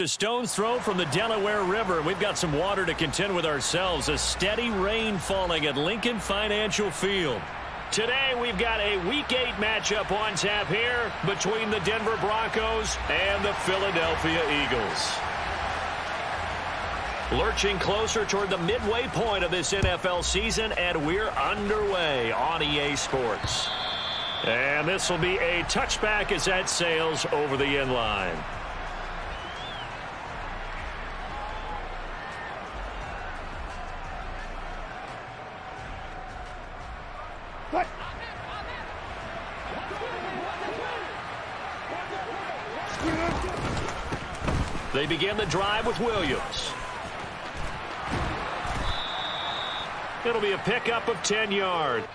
A stone's throw from the Delaware River. We've got some water to contend with ourselves. A steady rain falling at Lincoln Financial Field. Today we've got a Week 8 matchup on tap here between the Denver Broncos and the Philadelphia Eagles. Lurching closer toward the midway point of this NFL season, and we're underway on EA Sports. And this will be a touchback as that sails over the end line. They begin the drive with Williams. It'll be a pickup of 10 yards.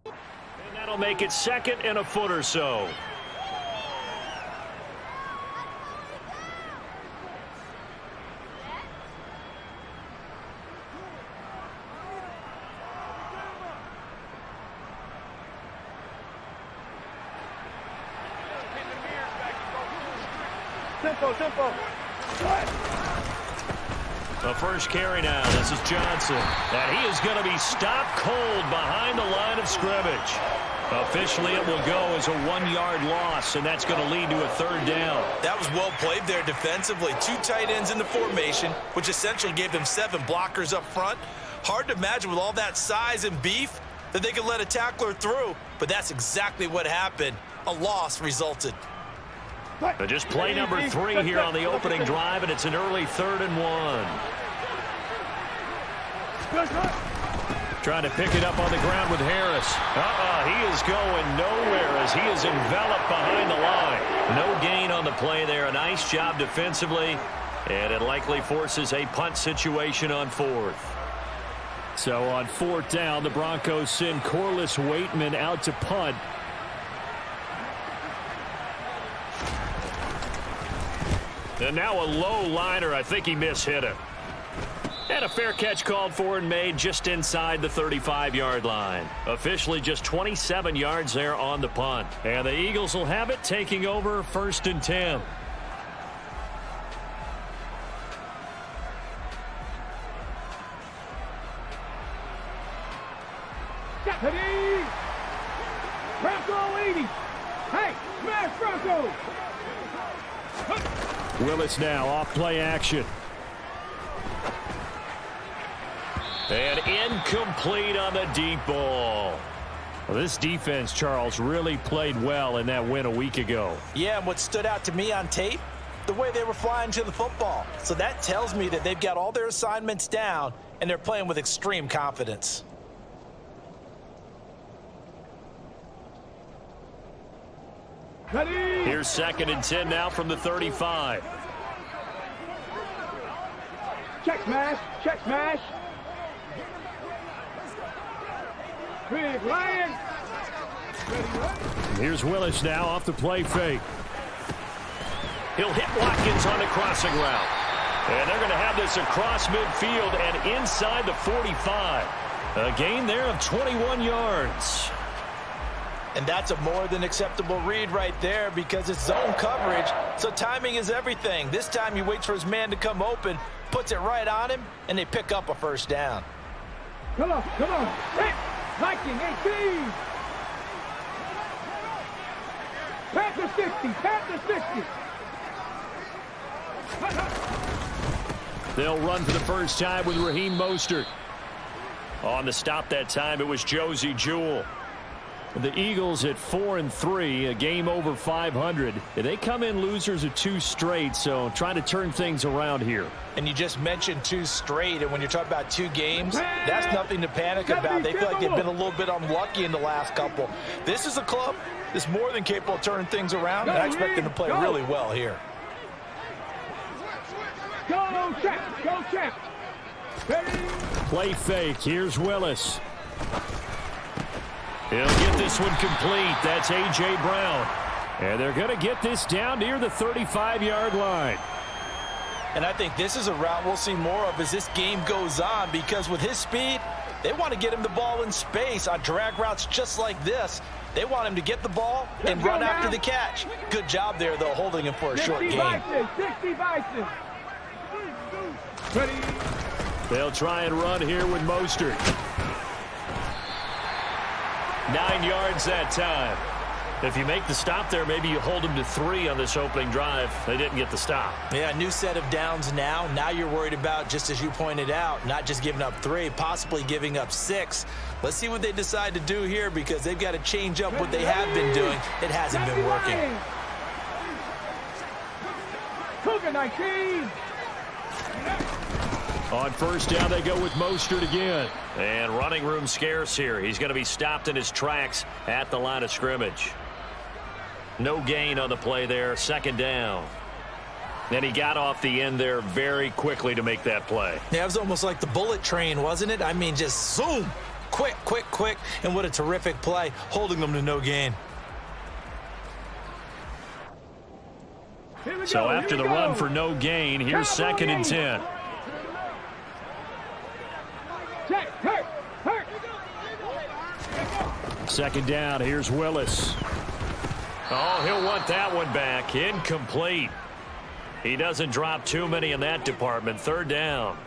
And that'll make it 2nd and a foot or so. Tempo. The first carry now. This is Johnson. And he is going to be stopped cold behind the line of scrimmage. Officially, it will go as a 1-yard loss, and that's going to lead to a 3rd down. That was well played there defensively. 2 tight ends in the formation, which essentially gave them 7 blockers up front. Hard to imagine with all that size and beef that they could let a tackler through, but that's exactly what happened. A loss resulted. But just play number 3 here on the opening drive, and it's an early 3rd and 1. Trying to pick it up on the ground with Harris. He is going nowhere as he is enveloped behind the line. No gain on the play there. A nice job defensively, and it likely forces a punt situation on 4th. So on 4th down, the Broncos send Corliss Waitman out to punt. And now a low liner. I think he mishit it. And a fair catch called for and made just inside the 35-yard line. Officially just 27 yards there on the punt. And the Eagles will have it, taking over 1st and 10. Ready? Bronco 80. Hey, smash Bronco. Willis now off play action. And incomplete on the deep ball. Well, this defense, Charles, really played well in that win a week ago. Yeah, and what stood out to me on tape, the way they were flying to the football. So that tells me that they've got all their assignments down, and they're playing with extreme confidence. Ready? Here's 2nd and 10 now from the 35. Check smash. Big Lion. And here's Willis now off the play fake. He'll hit Watkins on the crossing route. And they're going to have this across midfield and inside the 45. A gain there of 21 yards. And that's a more than acceptable read right there because it's zone coverage, so timing is everything. This time he waits for his man to come open, puts it right on him, and they pick up a 1st down. Come on. Hit. Viking 18. Panther 60. They'll run for the first time with Raheem Mostert. On the stop that time, it was Josie Jewell. The Eagles at 4-3, a game over 500. They come in losers of 2 straight, so trying to turn things around here. And you just mentioned 2 straight, and when you're talking about 2 games, that's nothing to panic about. They feel like they've been a little bit unlucky in the last couple. This is a club that's more than capable of turning things around, and I expect them to play really well here. Go, check. Play fake. Here's Willis. He'll get this one complete. That's A.J. Brown. And they're going to get this down near the 35-yard line. And I think this is a route we'll see more of as this game goes on, because with his speed, they want to get him the ball in space on drag routes just like this. They want him to get the ball and run after the catch. Good job there, though, holding him for a short game. 60 Bison. Ready. They'll try and run here with Mostert. 9 yards that time. If you make the stop there, maybe you hold them to 3 on this opening drive. They didn't get the stop. Yeah, new set of downs now. Now you're worried about, just as you pointed out, not just giving up 3, possibly giving up 6. Let's see what they decide to do here, because they've got to change up what they have been doing. It hasn't been working. Cougar 19. On first down, they go with Mostert again. And running room scarce here. He's going to be stopped in his tracks at the line of scrimmage. No gain on the play there. Second down. And he got off the end there very quickly to make that play. Yeah, it was almost like the bullet train, wasn't it? I mean, just zoom. Quick, quick, quick. And what a terrific play, holding them to no gain. So after the run for no gain, here's second and 10. Check, hurt. Second down, here's Willis. Oh, he'll want that one back. Incomplete. He doesn't drop too many in that department. Third down.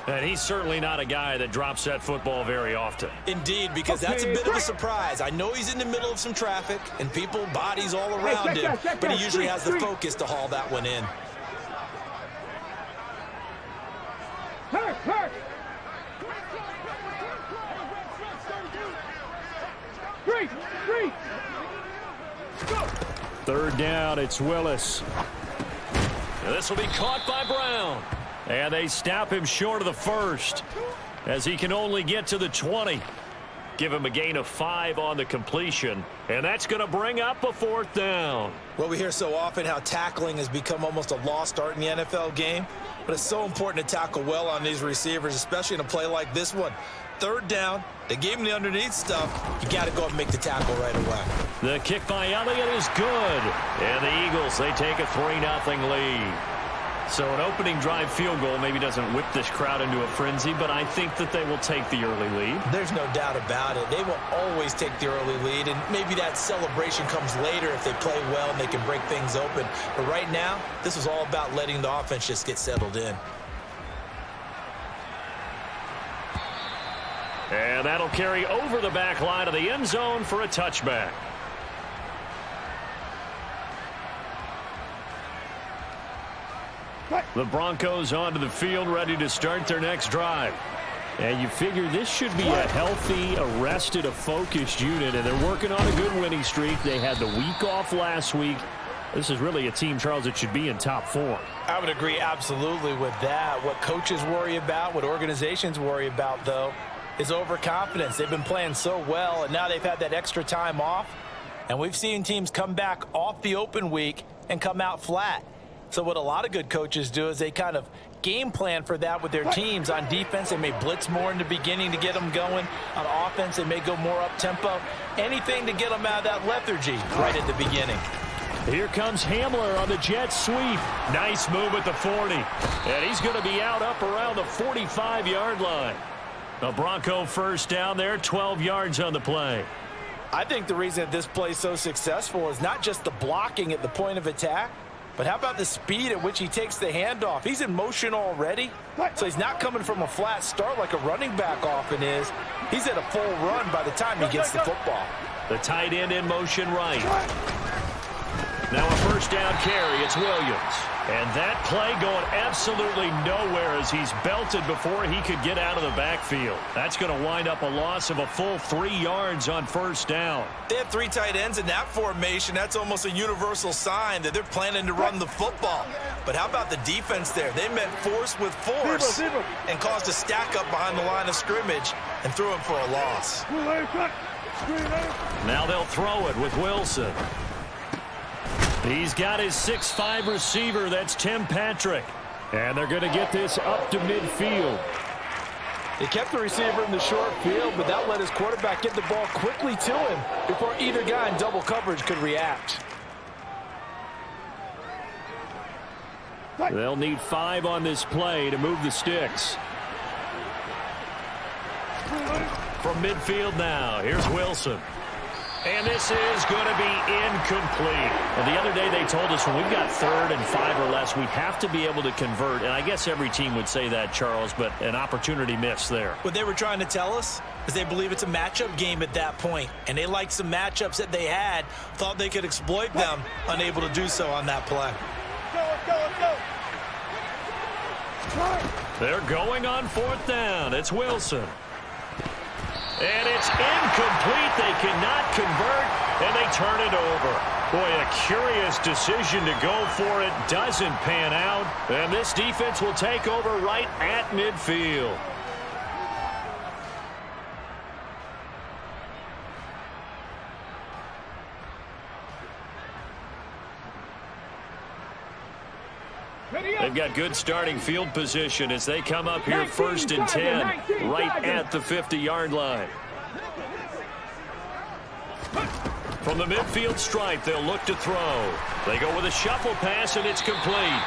And he's certainly not a guy that drops that football very often. Indeed, because that's a bit of a surprise. I know he's in the middle of some traffic and people, bodies all around him, but he usually has the focus to haul that one in. Hurt. Three. Go. Third down, it's Willis. This will be caught by Brown. And they stop him short of the first, as he can only get to the 20. Give him a gain of 5 on the completion, and that's going to bring up a fourth down. Well, we hear so often how tackling has become almost a lost art in the NFL game, but it's so important to tackle well on these receivers, especially in a play like this one. Third down, they gave him the underneath stuff. You got to go up and make the tackle right away. The kick by Elliott is good, and the Eagles, they take a 3-0 lead. So an opening drive field goal maybe doesn't whip this crowd into a frenzy, but I think that they will take the early lead. There's no doubt about it. They will always take the early lead, and maybe that celebration comes later if they play well and they can break things open. But right now, this is all about letting the offense just get settled in. And that'll carry over the back line of the end zone for a touchback. The Broncos onto the field, ready to start their next drive. And you figure this should be a healthy, arrested, a focused unit, and they're working on a good winning streak. They had the week off last week. This is really a team, Charles, that should be in top 4. I would agree absolutely with that. What coaches worry about, what organizations worry about, though, is overconfidence. They've been playing so well, and now they've had that extra time off. And we've seen teams come back off the open week and come out flat. So what a lot of good coaches do is they kind of game plan for that with their teams. On defense, they may blitz more in the beginning to get them going. On offense, they may go more up-tempo. Anything to get them out of that lethargy right at the beginning. Here comes Hamler on the jet sweep. Nice move at the 40. And he's going to be out up around the 45-yard line. A Bronco first down there, 12 yards on the play. I think the reason that this play is so successful is not just the blocking at the point of attack, but how about the speed at which he takes the handoff? He's in motion already, so he's not coming from a flat start like a running back often is. He's at a full run by the time he gets the football. The tight end in motion right. Now a first down carry. It's Williams. And that play going absolutely nowhere as he's belted before he could get out of the backfield. That's going to wind up a loss of a full 3 yards on first down. They have 3 tight ends in that formation. That's almost a universal sign that they're planning to run the football. But how about the defense there? They met force with force and caused a stack up behind the line of scrimmage and threw him for a loss. Now they'll throw it with Wilson. He's got his 6'5" receiver. That's Tim Patrick. And they're going to get this up to midfield. They kept the receiver in the short field, but that let his quarterback get the ball quickly to him before either guy in double coverage could react. They'll need 5 on this play to move the sticks. From midfield now, here's Wilson. And this is going to be incomplete. Well, the other day they told us when we've got 3rd and 5 or less, we have to be able to convert. And I guess every team would say that, Charles, but an opportunity missed there. What they were trying to tell us is they believe it's a matchup game at that point. And they liked some matchups that they had, thought they could exploit them, unable to do so on that play. They're going on 4th down. It's Wilson. And it's incomplete. They cannot convert, and they turn it over. Boy, a curious decision to go for it. Doesn't pan out. And this defense will take over right at midfield. They've got good starting field position as they come up here 1st and 10, right at the 50-yard line. From the midfield stripe, they'll look to throw. They go with a shuffle pass, and it's complete.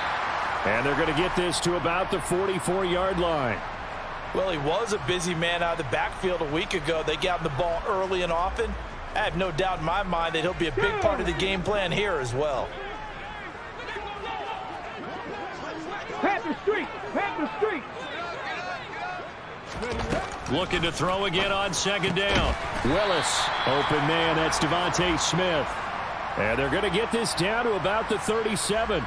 And they're going to get this to about the 44-yard line. Well, he was a busy man out of the backfield a week ago. They got the ball early and often. I have no doubt in my mind that he'll be a big part of the game plan here as well. Panther Street! Panther Street! Looking to throw again on 2nd down. Willis, open man, that's Devontae Smith. And they're going to get this down to about the 37.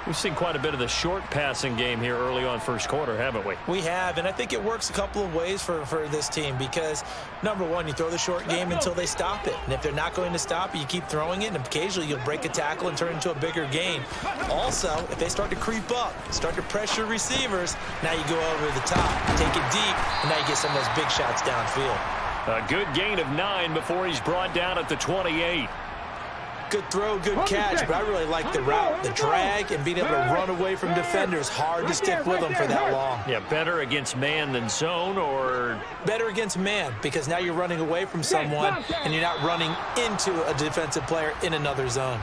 We've seen quite a bit of the short passing game here early on 1st quarter, haven't we? We have, and I think it works a couple of ways for this team because, number one, you throw the short game until they stop it. And if they're not going to stop it, you keep throwing it, and occasionally you'll break a tackle and turn it into a bigger gain. Also, if they start to creep up, start to pressure receivers, now you go over the top, take it deep, and now you get some of those big shots downfield. A good gain of 9 before he's brought down at the 28. Good throw, good catch, but I really like the route, the drag, and being able to run away from defenders. Hard to stick with them for that long. Yeah, better against man than zone, or? Better against man, because now you're running away from someone, and you're not running into a defensive player in another zone.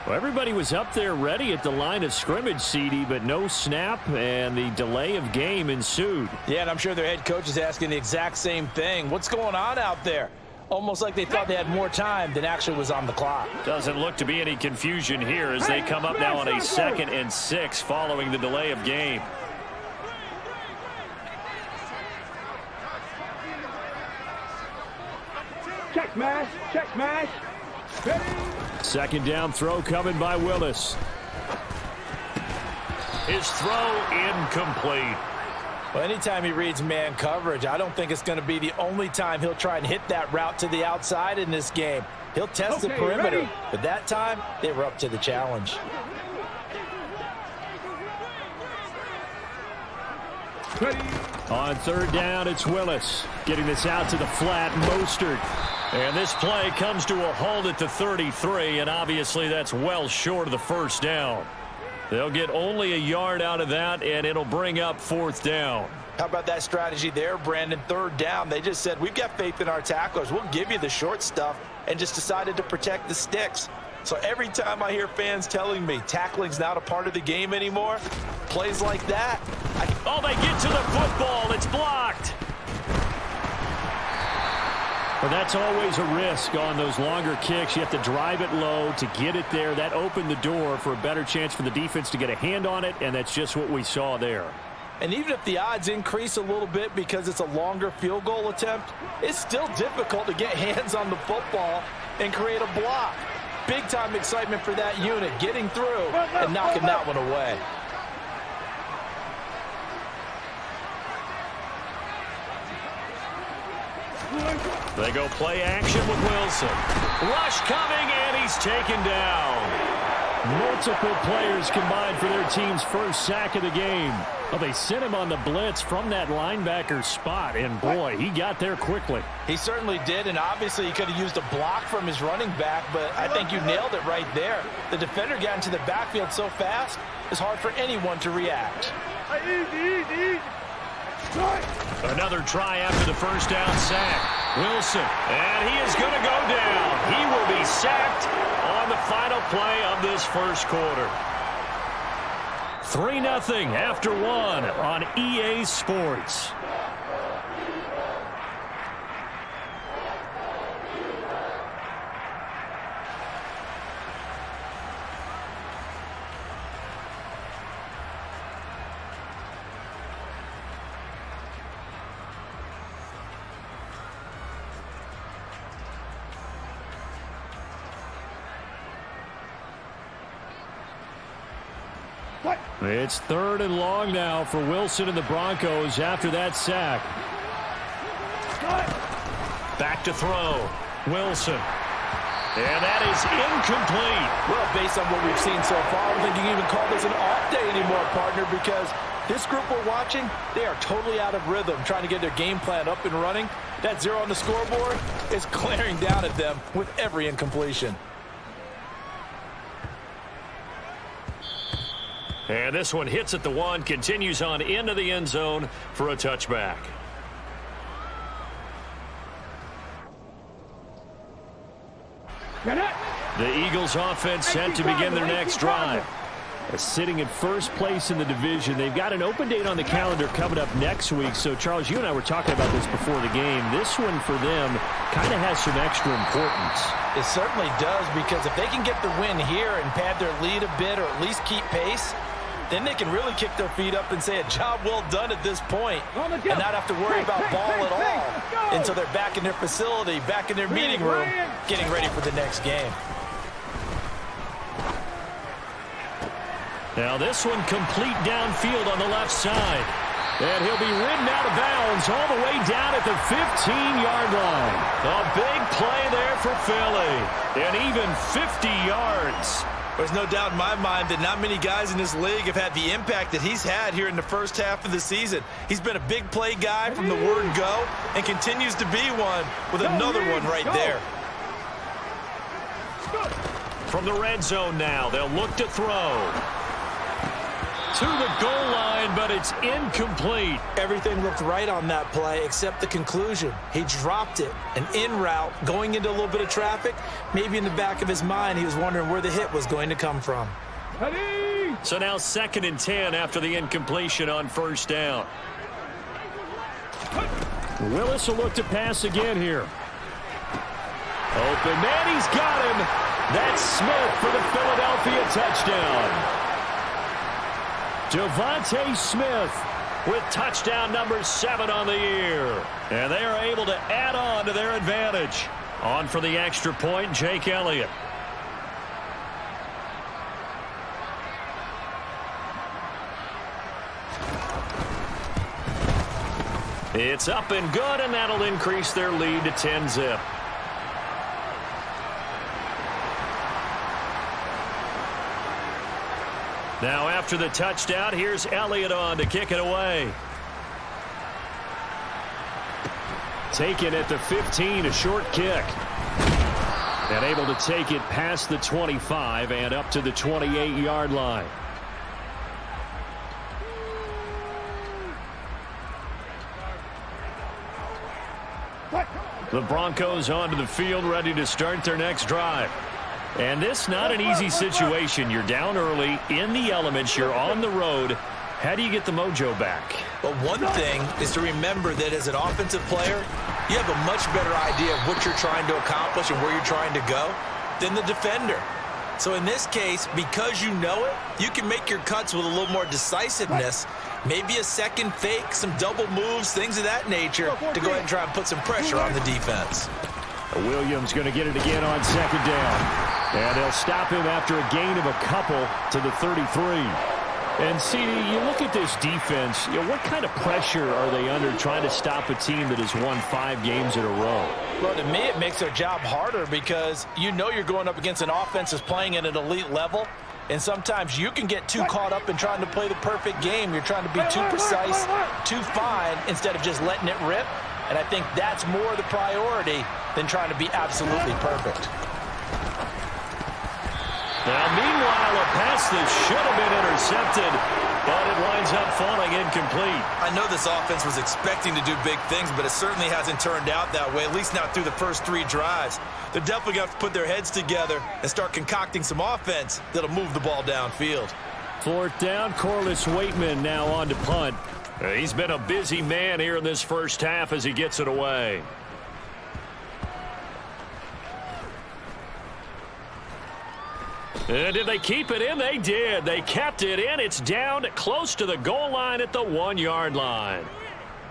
Well, everybody was up there ready at the line of scrimmage, CD, but no snap, and the delay of game ensued. Yeah, and I'm sure their head coach is asking the exact same thing. What's going on out there? Almost like they thought they had more time than actually was on the clock. Doesn't look to be any confusion here as they come up now on a 2nd and 6 following the delay of game. Check smash! Check smash! 2nd down throw coming by Willis. His throw incomplete. Well, anytime he reads man coverage, I don't think it's going to be the only time he'll try and hit that route to the outside in this game. He'll test the perimeter, ready? but that time they were up to the challenge. Ready. On 3rd down, it's Willis. Getting this out to the flat, Mostert. And this play comes to a halt at the 33, and obviously that's well short of the 1st down. They'll get only a yard out of that, and it'll bring up 4th down. How about that strategy there, Brandon? 3rd down, they just said, we've got faith in our tacklers. We'll give you the short stuff, and just decided to protect the sticks. So every time I hear fans telling me tackling's not a part of the game anymore, plays like that. Oh, they get to the football. It's blocked. Well, that's always a risk on those longer kicks. You have to drive it low to get it there. That opened the door for a better chance for the defense to get a hand on it, and that's just what we saw there. And even if the odds increase a little bit because it's a longer field goal attempt, it's still difficult to get hands on the football and create a block. Big-time excitement for that unit, getting through and knocking that one away. They go play action with Wilson. Rush coming, and he's taken down. Multiple players combined for their team's first sack of the game. Well, they sent him on the blitz from that linebacker spot, and boy, he got there quickly. He certainly did, and obviously he could have used a block from his running back, but I think you nailed it right there. The defender got into the backfield so fast, it's hard for anyone to react. Another try after the first down sack. Wilson, and he is going to go down. He will be sacked on the final play of this first quarter. 3-0 after 1 on EA Sports. It's 3rd and long now for Wilson and the Broncos after that sack. Back to throw. Wilson. And that is incomplete. Well, based on what we've seen so far, I don't think you can even call this an off day anymore, partner, because this group we're watching, they are totally out of rhythm, trying to get their game plan up and running. That 0 on the scoreboard is glaring down at them with every incompletion. And this one hits at the 1, continues on into the end zone for a touchback. The Eagles offense set to begin their next drive. Sitting in first place in the division. They've got an open date on the calendar coming up next week. So, Charles, you and I were talking about this before the game. This one for them kind of has some extra importance. It certainly does, because if they can get the win here and pad their lead a bit or at least keep pace, then they can really kick their feet up and say a job well done at this point and not have to worry about ball at all until they're back in their facility, back in their meeting room, getting ready for the next game. Now this one complete downfield on the left side. And he'll be ridden out of bounds all the way down at the 15-yard line. A big play there for Philly. And even 50 yards. There's no doubt in my mind that not many guys in this league have had the impact that he's had here in the first half of the season. He's been a big play guy from the word go and continues to be one with another one right there. From the red zone now, they'll look to throw. To the goal line, but it's incomplete. Everything looked right on that play except the conclusion. He dropped it, an in route, going into a little bit of traffic. Maybe in the back of his mind, he was wondering where the hit was going to come from. So now 2nd and 10 after the incompletion on first down. Willis will look to pass again here. Open man, he's got him. That's Smith for the Philadelphia touchdown. Devontae Smith with touchdown number 7 on the year. And they are able to add on to their advantage. On for the extra point, Jake Elliott. It's up and good, and that'll increase their lead to 10-zip. Now after the touchdown, here's Elliott on to kick it away. Taken at the 15, a short kick. And able to take it past the 25 and up to the 28-yard line. The Broncos onto the field, ready to start their next drive. And this not an easy situation. You're down early, in the elements, you're on the road. How do you get the mojo back? Well, one thing is to remember that as an offensive player, you have a much better idea of what you're trying to accomplish and where you're trying to go than the defender. So in this case, because you know it, you can make your cuts with a little more decisiveness, maybe a second fake, some double moves, things of that nature, to go ahead and try and put some pressure on the defense. Williams going to get it again on 2nd down. And they'll stop him after a gain of a couple to the 33. And, CD, you look at this defense, what kind of pressure are they under trying to stop a team that has won 5 games in a row? Well, to me, it makes their job harder because you know you're going up against an offense that's playing at an elite level. And sometimes you can get too caught up in trying to play the perfect game. You're trying to be too precise, too fine, instead of just letting it rip. And I think that's more the priority than trying to be absolutely perfect. Now, meanwhile, a pass that should have been intercepted, but it winds up falling incomplete. I know this offense was expecting to do big things, but it certainly hasn't turned out that way, at least not through the first 3 drives. They're definitely going to have to put their heads together and start concocting some offense that'll move the ball downfield. 4th down, Corliss Waitman now on to punt. He's been a busy man here in this first half as he gets it away. And did they keep it in? They did. They kept it in. It's down close to the goal line at the 1-yard line.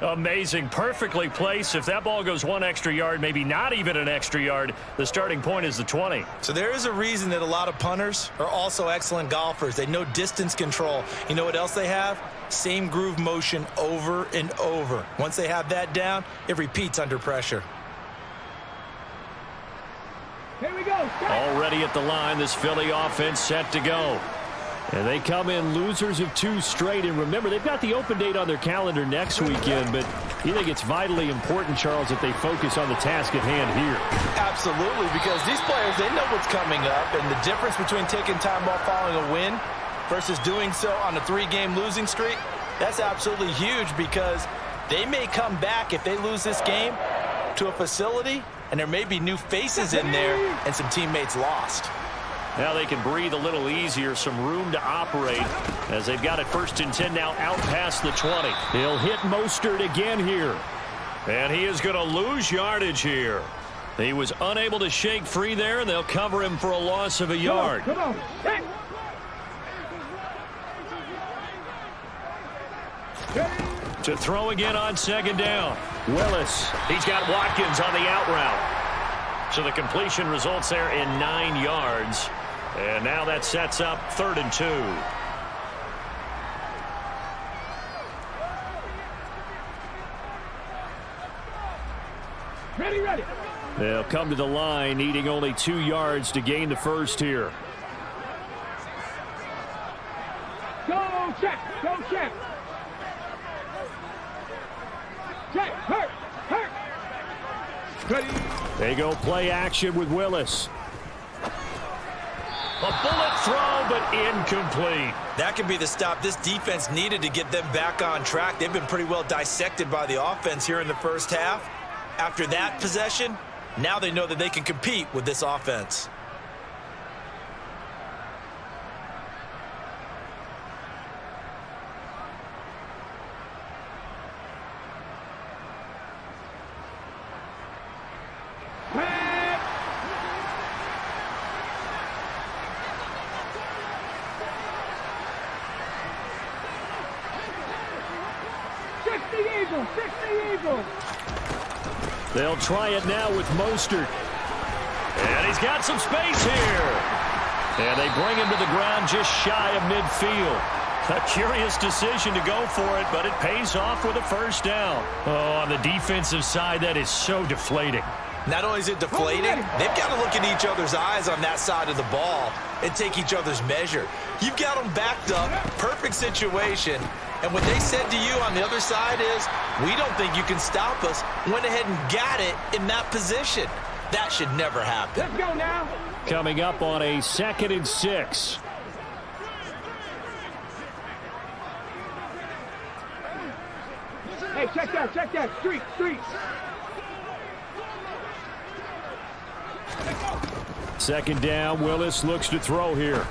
Amazing. Perfectly placed. If that ball goes 1 extra yard, maybe not even an extra yard, the starting point is the 20. So there is a reason that a lot of punters are also excellent golfers. They know distance control. You know what else they have? Same groove motion over and over. Once they have that down, it repeats under pressure. Here we go. Already at the line, this Philly offense set to go. And they come in losers of 2 straight. And remember, they've got the open date on their calendar next weekend. But you think it's vitally important, Charles, that they focus on the task at hand here? Absolutely, because these players, they know what's coming up. And the difference between taking time off following a win versus doing so on a 3-game losing streak, that's absolutely huge, because they may come back if they lose this game to a facility, and there may be new faces in there and some teammates lost. Now they can breathe a little easier, some room to operate as they've got it 1st and 10 now out past the 20. He'll hit Mostert again here. And he is going to lose yardage here. He was unable to shake free there, and they'll cover him for a loss of a yard. Come on. Hey. To throw again on 2nd down. Willis. He's got Watkins on the out route. So the completion results there in 9 yards. And now that sets up 3rd and 2. Ready. They'll come to the line, needing only 2 yards to gain the first here. Go check. Check. Hurt. Ready. They go play action with Willis. A bullet throw, but incomplete. That could be the stop this defense needed to get them back on track. They've been pretty well dissected by the offense here in the first half. After that possession, now they know that they can compete with this offense. They'll try it now with Mostert. And he's got some space here. And they bring him to the ground just shy of midfield. A curious decision to go for it, but it pays off with a 1st down. Oh, on the defensive side, that is so deflating. Not only is it deflating, they've got to look in each other's eyes on that side of the ball and take each other's measure. You've got them backed up, perfect situation, and what they said to you on the other side is, we don't think you can stop us. Went ahead and got it in that position. That should never happen. Let's go now. Coming up on a 2nd and 6. Hey, check that. Street. 2nd down, Willis looks to throw here.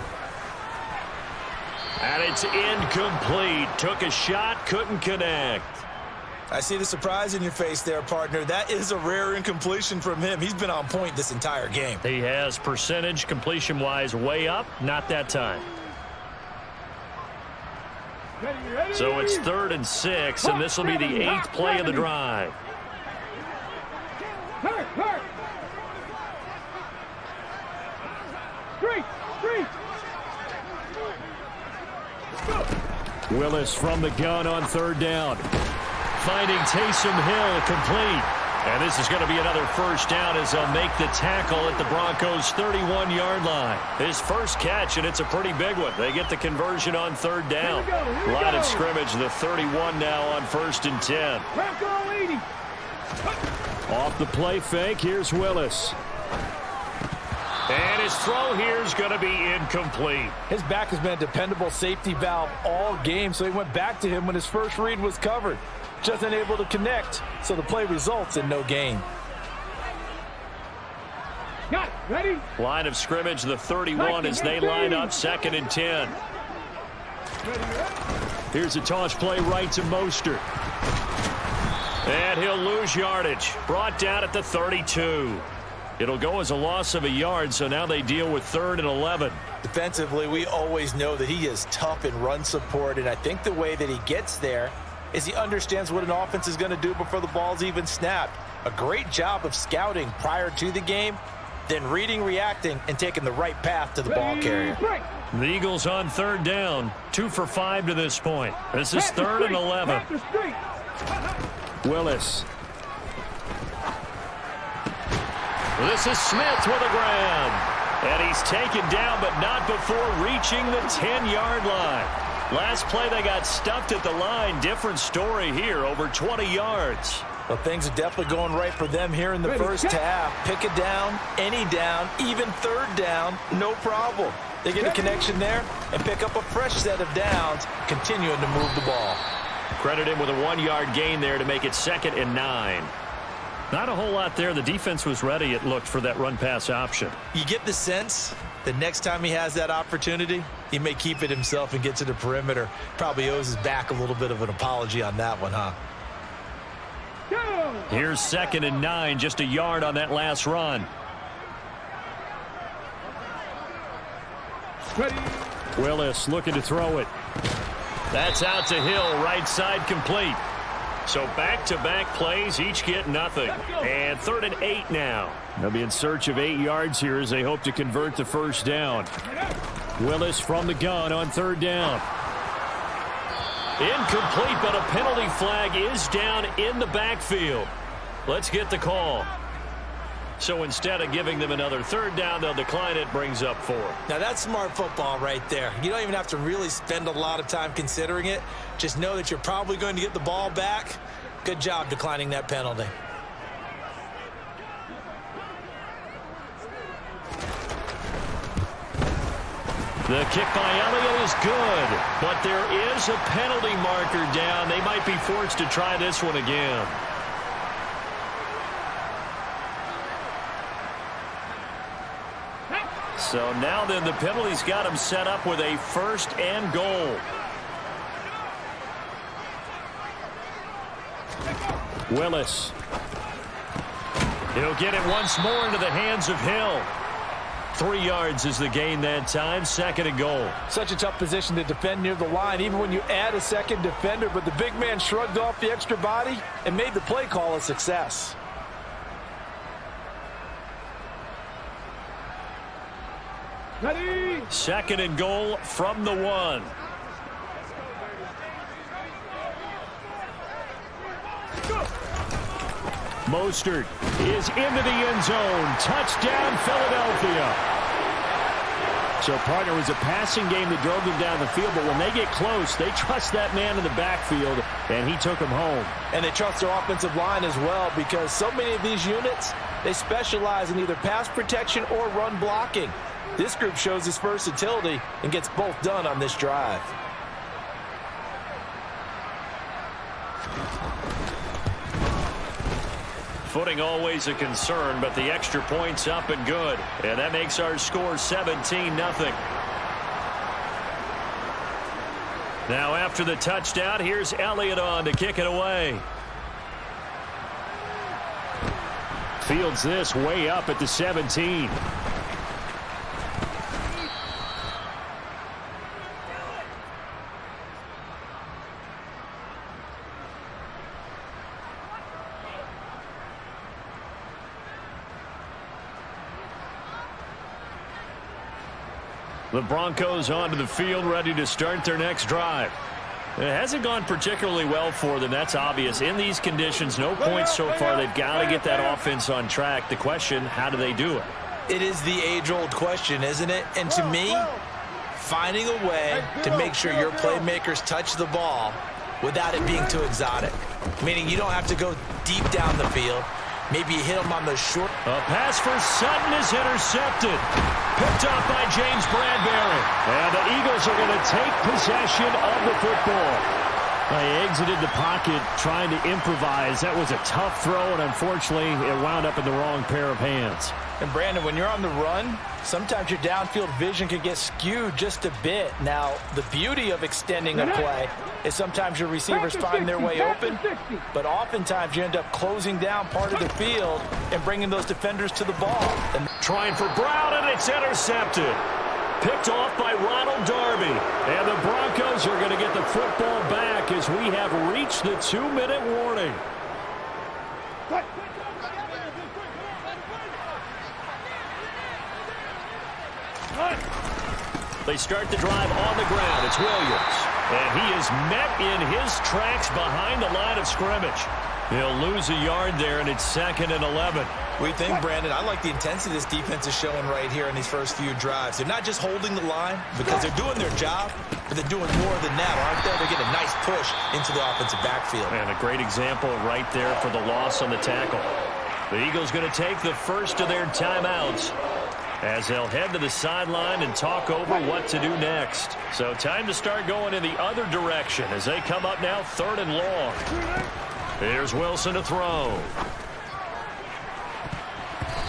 And it's incomplete. Took a shot, couldn't connect. I see the surprise in your face there, partner. That is a rare incompletion from him. He's been on point this entire game. He has percentage completion-wise way up, not that time. Ready. So it's 3rd and 6, and this will be the 8th play of the drive. Hurt. Street. Willis from the gun on 3rd down. Finding Taysom Hill complete. And this is going to be another 1st down as they'll make the tackle at the Broncos' 31-yard line. His first catch, and it's a pretty big one. They get the conversion on 3rd down. Line of scrimmage, the 31 now on 1st and 10. Off the play fake, here's Willis. And his throw here is going to be incomplete. His back has been a dependable safety valve all game, so he went back to him when his first read was covered. Just unable to connect, so the play results in no gain. Got it. Ready? Line of scrimmage, the 31 as they line up 2nd and 10. Here's a toss play right to Mostert. And he'll lose yardage. Brought down at the 32. It'll go as a loss of a yard, so now they deal with 3rd and 11. Defensively, we always know that he is tough in run support, and I think the way that he gets there is he understands what an offense is going to do before the ball's even snapped. A great job of scouting prior to the game, then reading, reacting, and taking the right path to the ball carrier. The Eagles on 3rd down, 2 for 5 to this point. This is 3rd and 11. Willis. This is Smith with a grab. And he's taken down, but not before reaching the 10-yard line. Last play, they got stuffed at the line. Different story here, over 20 yards. Well, things are definitely going right for them here in the first half. Pick a down, any down, even 3rd down, no problem. They get a connection there and pick up a fresh set of downs, continuing to move the ball. Credit him with a 1-yard gain there to make it 2nd and 9. Not a whole lot there. The defense was ready, it looked, for that run-pass option. You get the sense that next time he has that opportunity, he may keep it himself and get to the perimeter. Probably owes his back a little bit of an apology on that one, huh? Here's 2nd and 9, just a yard on that last run. Ready? Willis looking to throw it. That's out to Hill, right side complete. So back-to-back plays, each get nothing. And 3rd and 8 now. They'll be in search of 8 yards here as they hope to convert the first down. Willis from the gun on 3rd down. Incomplete, but a penalty flag is down in the backfield. Let's get the call. So instead of giving them another 3rd down, they'll decline it, brings up 4. Now that's smart football right there. You don't even have to really spend a lot of time considering it. Just know that you're probably going to get the ball back. Good job declining that penalty. The kick by Elliott is good, but there is a penalty marker down. They might be forced to try this one again. So now then the penalty's got him set up with a 1st and goal. Willis. He'll get it once more into the hands of Hill. 3 yards is the gain that time, 2nd and goal. Such a tough position to defend near the line, even when you add a second defender, but the big man shrugged off the extra body and made the play call a success. Ready? 2nd and goal from the 1. Mostert is into the end zone. Touchdown, Philadelphia. So, partner, it was a passing game that drove them down the field, but when they get close, they trust that man in the backfield, and he took them home. And they trust their offensive line as well, because so many of these units, they specialize in either pass protection or run blocking. This group shows its versatility and gets both done on this drive. Footing always a concern, but the extra point's up and good. And that makes our score 17-0. Now after the touchdown, here's Elliott on to kick it away. Fields this way up at the 17. The Broncos onto the field, ready to start their next drive. It hasn't gone particularly well for them, that's obvious. In these conditions, no points so far. They've got to get that offense on track. The question, how do they do it? It is the age-old question, isn't it? And to me, finding a way to make sure your playmakers touch the ball without it being too exotic. Meaning you don't have to go deep down the field. Maybe you hit him on the short. A pass for Sutton is intercepted. Picked off by James Bradbury. And the Eagles are going to take possession of the football. They exited the pocket trying to improvise. That was a tough throw, and unfortunately, it wound up in the wrong pair of hands. And Brandon, when you're on the run, sometimes your downfield vision can get skewed just a bit. Now, the beauty of extending a play is sometimes your receivers find their way open, but oftentimes you end up closing down part of the field and bringing those defenders to the ball. And trying for Brown, and it's intercepted. Picked off by Ronald Darby. And the Broncos are going to get the football back as we have reached the 2-minute warning. They start the drive on the ground. It's Williams. And he is met in his tracks behind the line of scrimmage. He'll lose a yard there, and it's 2nd and 11. What do you think, Brandon? I like the intensity this defense is showing right here in these first few drives. They're not just holding the line because they're doing their job, but they're doing more than that, aren't they? They're getting a nice push into the offensive backfield. And a great example right there for the loss on the tackle. The Eagles going to take the first of their timeouts as they'll head to the sideline and talk over what to do next. So time to start going in the other direction as they come up now 3rd and long. Here's Wilson to throw.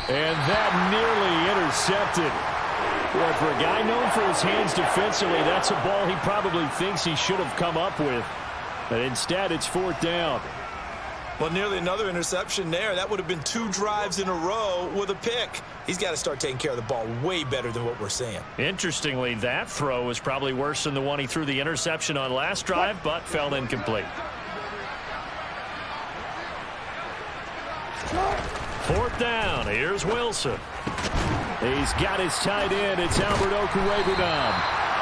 And that nearly intercepted. Boy, for a guy known for his hands defensively, that's a ball he probably thinks he should have come up with. But instead, it's 4th down. Well, nearly another interception there. That would have been 2 drives in a row with a pick. He's got to start taking care of the ball way better than what we're seeing. Interestingly, that throw was probably worse than the one he threw the interception on last drive, but fell incomplete. 4th down. Here's Wilson. He's got his tight end. It's Albert Okwuegbunam.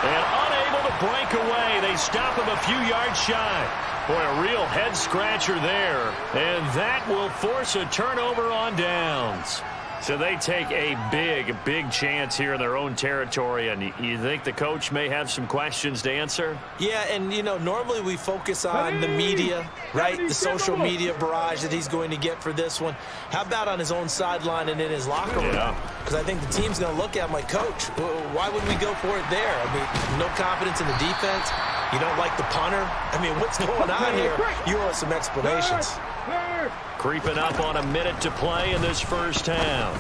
And unable to break away. They stop him a few yards shy. Boy, a real head-scratcher there. And that will force a turnover on downs. So they take a big chance here in their own territory. And you think the coach may have some questions to answer? Yeah, and, you know, normally we focus on the media, right? The social media barrage that he's going to get for this one. How about on his own sideline and in his locker room? Because I think the team's going to look at him like, Coach, why would we go for it there? I mean, no confidence in the defense. You don't like the punter? I mean, what's going on here? You owe us some explanations. Creeping up on a minute to play in this first half.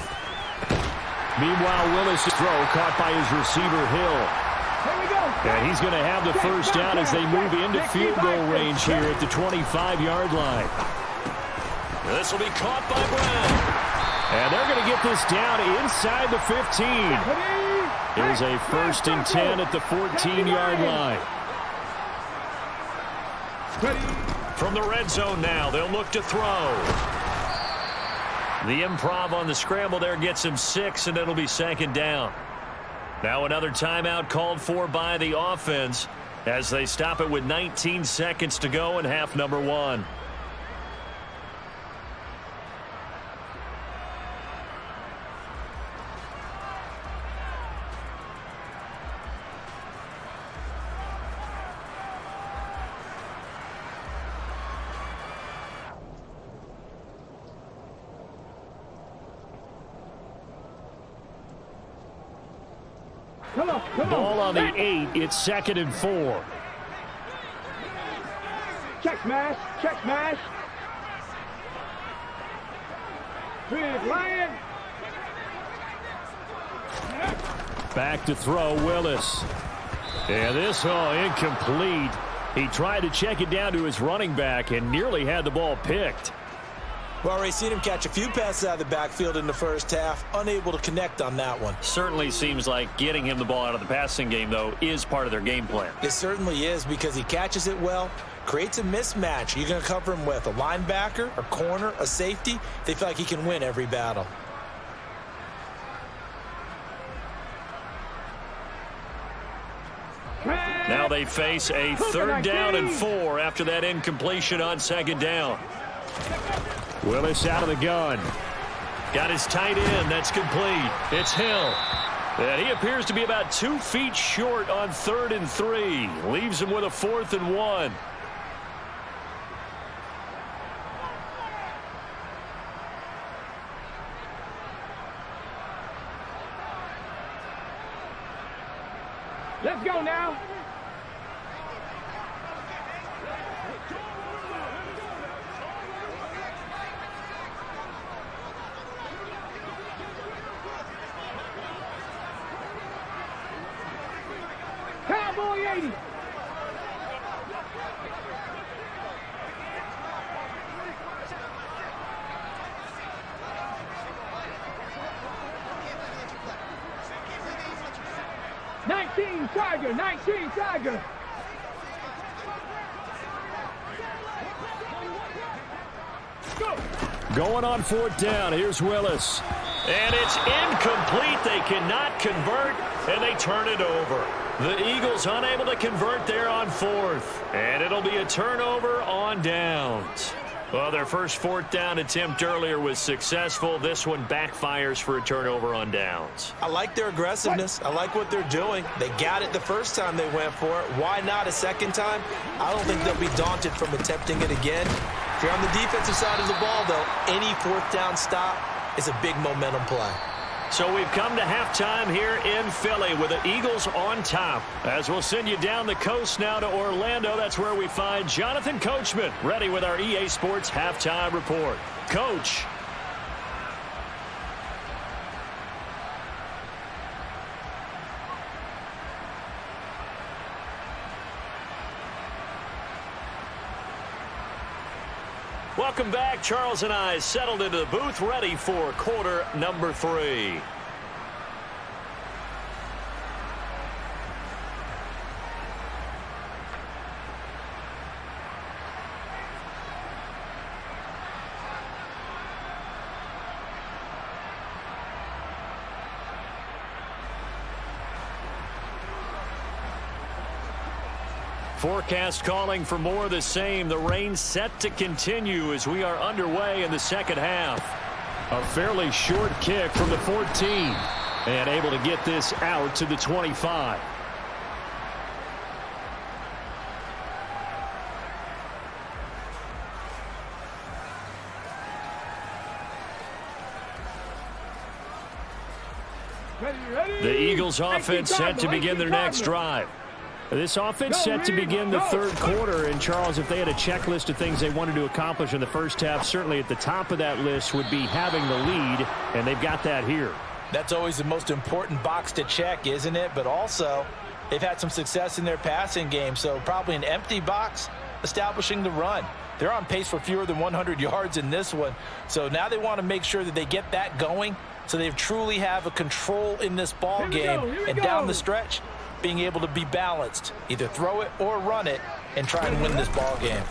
Meanwhile, Willis' throw caught by his receiver, Hill. And he's going to have the first down as they move into field goal range here at the 25-yard line. This will be caught by Brown. And they're going to get this down inside the 15. Here's a 1st and 10 at the 14-yard line. From the red zone now, they'll look to throw. The improv on the scramble there gets him 6, and it'll be 2nd down. Now another timeout called for by the offense as they stop it with 19 seconds to go in half number 1. Ball on the 8. It's 2nd and 4. Check smash. Check smash. Big Lion. Back to throw, Willis. And this, incomplete. He tried to check it down to his running back and nearly had the ball picked. Well, already seen him catch a few passes out of the backfield in the first half. Unable to connect on that one. Certainly seems like getting him the ball out of the passing game, though, is part of their game plan. It certainly is because he catches it well, creates a mismatch. You're going to cover him with a linebacker, a corner, a safety. They feel like he can win every battle. Now they face a 3rd down and 4 after that incompletion on 2nd down. Willis out of the gun. Got his tight end. That's complete. It's Hill. And he appears to be about 2 feet short on 3rd and 3. Leaves him with a 4th and 1. Let's go now. Cowboy 80. Tiger, 19 Tiger. Go. Going on fourth down. Here's Willis. And it's incomplete. They cannot convert, and they turn it over. The Eagles unable to convert there on fourth. And it'll be a turnover on downs. Well, their first fourth down attempt earlier was successful. This one backfires for a turnover on downs. I like their aggressiveness. I like what they're doing. They got it the first time they went for it. Why not a second time? I don't think they'll be daunted from attempting it again. If you're on the defensive side of the ball, though, any fourth down stop is a big momentum play. So we've come to halftime here in Philly with the Eagles on top. As we'll send you down the coast now to Orlando, that's where we find Jonathan Coachman ready with our EA Sports Halftime Report. Coach. Welcome back. Charles and I settled into the booth, ready for quarter number 3. Forecast calling for more of the same. The rain set to continue as we are underway in the second half. A fairly short kick from the 14 and able to get this out to the 25. The Eagles offense set to begin their next drive. This offense set to begin the third quarter, and Charles, if they had a checklist of things they wanted to accomplish in the first half, certainly at the top of that list would be having the lead, and they've got that here. That's always the most important box to check, isn't it? But also, they've had some success in their passing game, so probably an empty box establishing the run. They're on pace for fewer than 100 yards in this one, so now they want to make sure that they get that going so they truly have a control in this ball game, and down the stretch, being able to be balanced, either throw it or run it, and try and win this ball game.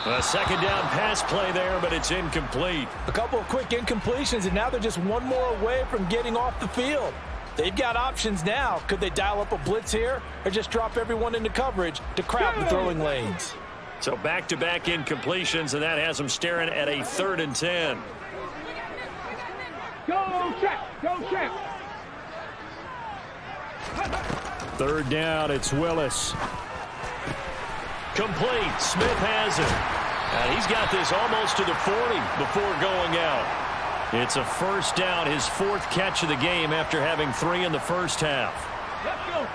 A second down pass play there, but it's incomplete. A couple of quick incompletions, and now they're just one more away from getting off the field. They've got options now. Could they dial up a blitz here or just drop everyone into coverage to crowd the throwing lanes? So back-to-back incompletions, and that has them staring at a 3rd and 10. Go check. Go check. 3rd down, it's Willis. Complete. Smith has it. And he's got this almost to the 40 before going out. It's a first down, his 4th catch of the game after having 3 in the first half. Let's go.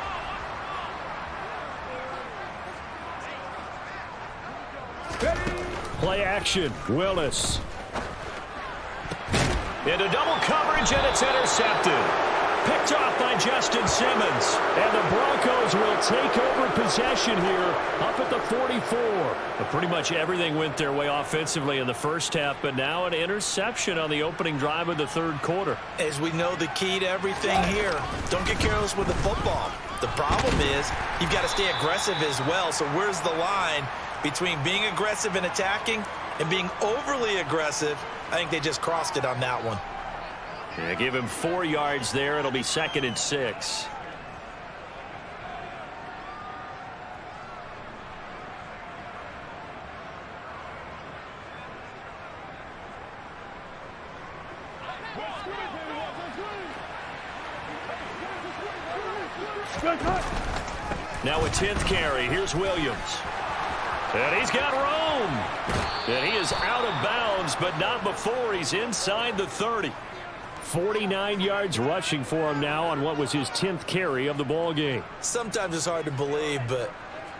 Play action. Willis. Into double coverage, and it's intercepted. Picked off by Justin Simmons. And the Broncos will take over possession here up at the 44. But pretty much everything went their way offensively in the first half, but now an interception on the opening drive of the 3rd quarter. As we know, the key to everything here, don't get careless with the football. The problem is you've got to stay aggressive as well. So where's the line between being aggressive and attacking and being overly aggressive? I think they just crossed it on that one. Yeah, give him 4 yards there. It'll be 2nd and 6. Now a 10th carry. Here's Williams. And he's got room. And he is out of bounds, but not before he's inside the 30. 49 yards rushing for him now on what was his 10th carry of the ball game. Sometimes it's hard to believe, but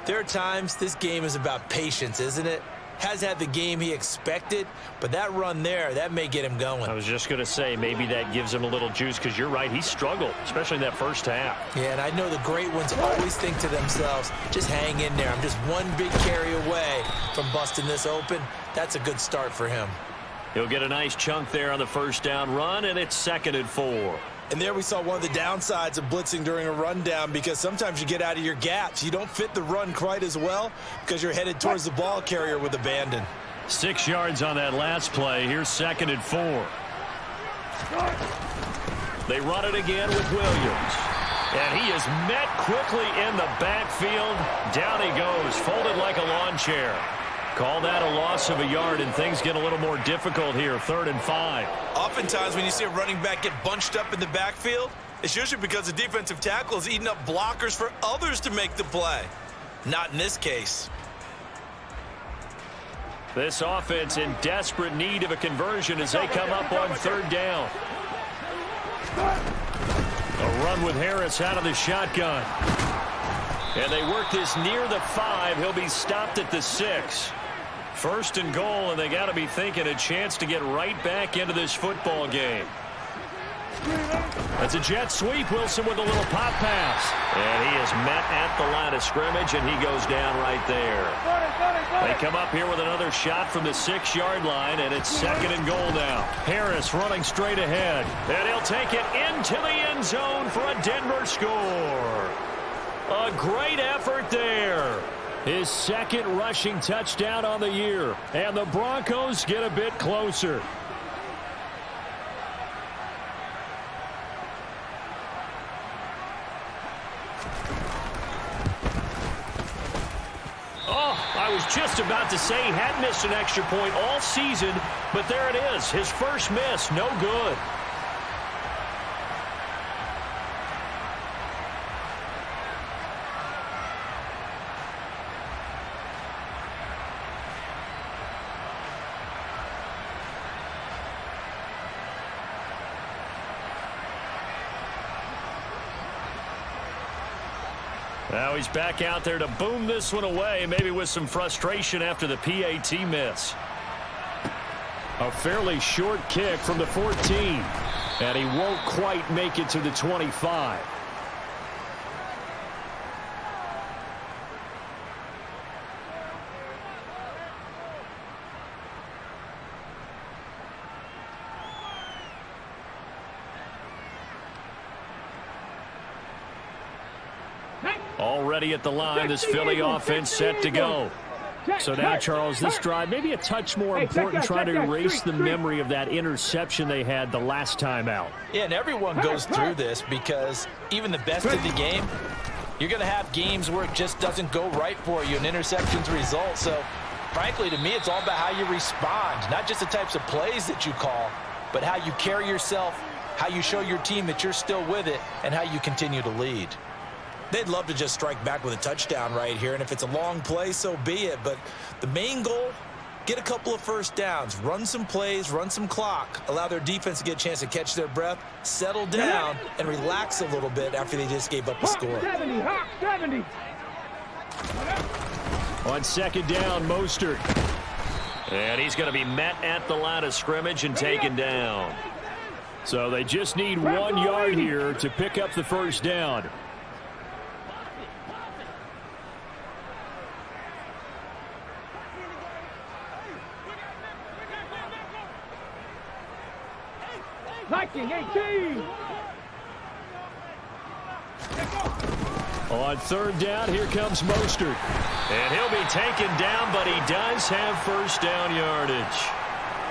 there are times this game is about patience, isn't it? Has had the game he expected, but that run there, that may get him going. I was just going to say, maybe that gives him a little juice, because you're right, he struggled, especially in that first half. Yeah, and I know the great ones always think to themselves, just hang in there. I'm just one big carry away from busting this open. That's a good start for him. He'll get a nice chunk there on the first down run, and it's 2nd and 4. And there we saw one of the downsides of blitzing during a rundown, because sometimes you get out of your gaps. You don't fit the run quite as well because you're headed towards the ball carrier with abandon. 6 yards on that last play. Here's 2nd and 4. They run it again with Williams. And he is met quickly in the backfield. Down he goes, folded like a lawn chair. Call that a loss of a yard, and things get a little more difficult here. 3rd and 5. Oftentimes when you see a running back get bunched up in the backfield, it's usually because the defensive tackle is eating up blockers for others to make the play. Not in this case. This offense in desperate need of a conversion as they come up on 3rd down. A run with Harris out of the shotgun. And they work this near the 5. He'll be stopped at the 6. 1st and goal, and they got to be thinking a chance to get right back into this football game. That's a jet sweep. Wilson with a little pop pass. And he is met at the line of scrimmage, and he goes down right there. They come up here with another shot from the 6-yard line, and it's 2nd and goal now. Harris running straight ahead, and he'll take it into the end zone for a Denver score. A great effort there. His 2nd rushing touchdown on the year. And the Broncos get a bit closer. Oh, I was just about to say he had missed an extra point all season, but there it is. His first miss, no good. Now he's back out there to boom this one away, maybe with some frustration after the PAT miss. A fairly short kick from the 14, and he won't quite make it to the 25. Already at the line, this Philly offense set to go. So now, Charles, this drive maybe a touch more important, trying to erase the memory of that interception they had the last time out. Yeah, and everyone goes through this, because even the best of the game, you're going to have games where it just doesn't go right for you, and interceptions result. So, frankly, to me, it's all about how you respond, not just the types of plays that you call, but how you carry yourself, how you show your team that you're still with it, and how you continue to lead. They'd love to just strike back with a touchdown right here, and if it's a long play, so be it. But the main goal, get a couple of first downs, run some plays, run some clock, allow their defense to get a chance to catch their breath, settle down, and relax a little bit after they just gave up a score. 70, Hawk 70. On 2nd down, Mostert. And he's going to be met at the line of scrimmage and taken down. So they just need 1 yard here to pick up the first down. Viking 18. On 3rd down, here comes Mostert. And he'll be taken down, but he does have first down yardage.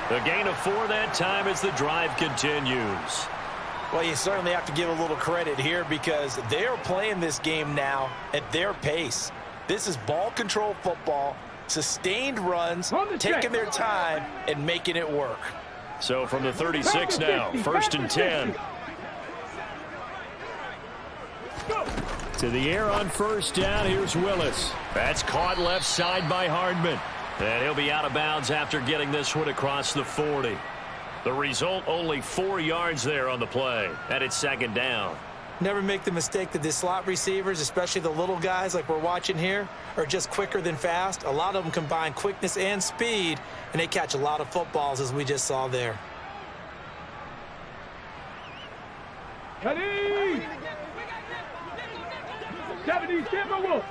The gain of 4 that time as the drive continues. Well, you certainly have to give a little credit here, because they're playing this game now at their pace. This is ball control football, sustained runs, taking their time and making it work. So from the 36 now, 1st and 10. To the air on 1st down, here's Willis. That's caught left side by Hardman. And he'll be out of bounds after getting this one across the 40. The result, only 4 yards there on the play. And it's second down. Never make the mistake that the slot receivers, especially the little guys like we're watching here, are just quicker than fast. A lot of them combine quickness and speed, and they catch a lot of footballs, as we just saw there. Ready! 70, Timber Wolf.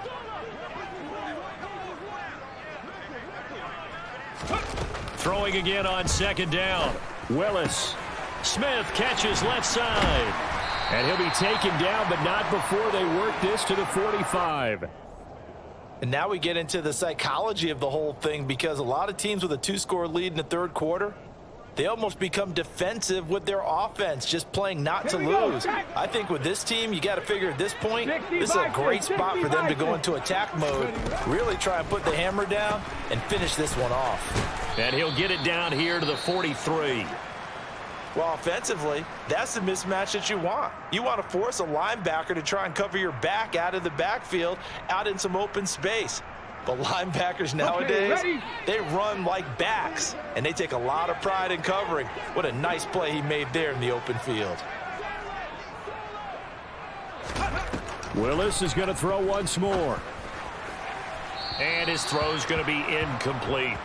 Throwing again on second down. Willis. Smith catches left side. And he'll be taken down, but not before they work this to the 45. And now we get into the psychology of the whole thing, because a lot of teams with a 2-score lead in the third quarter, they almost become defensive with their offense, just playing not to lose. I think with this team, you got to figure at this point, this is a great spot for them to go into attack mode, really try and put the hammer down and finish this one off. And he'll get it down here to the 43. Well, offensively, that's the mismatch that you want. You want to force a linebacker to try and cover your back out of the backfield, out in some open space. But linebackers nowadays, they run like backs, and they take a lot of pride in covering. What a nice play he made there in the open field. Willis is going to throw once more. And his throw's going to be incomplete.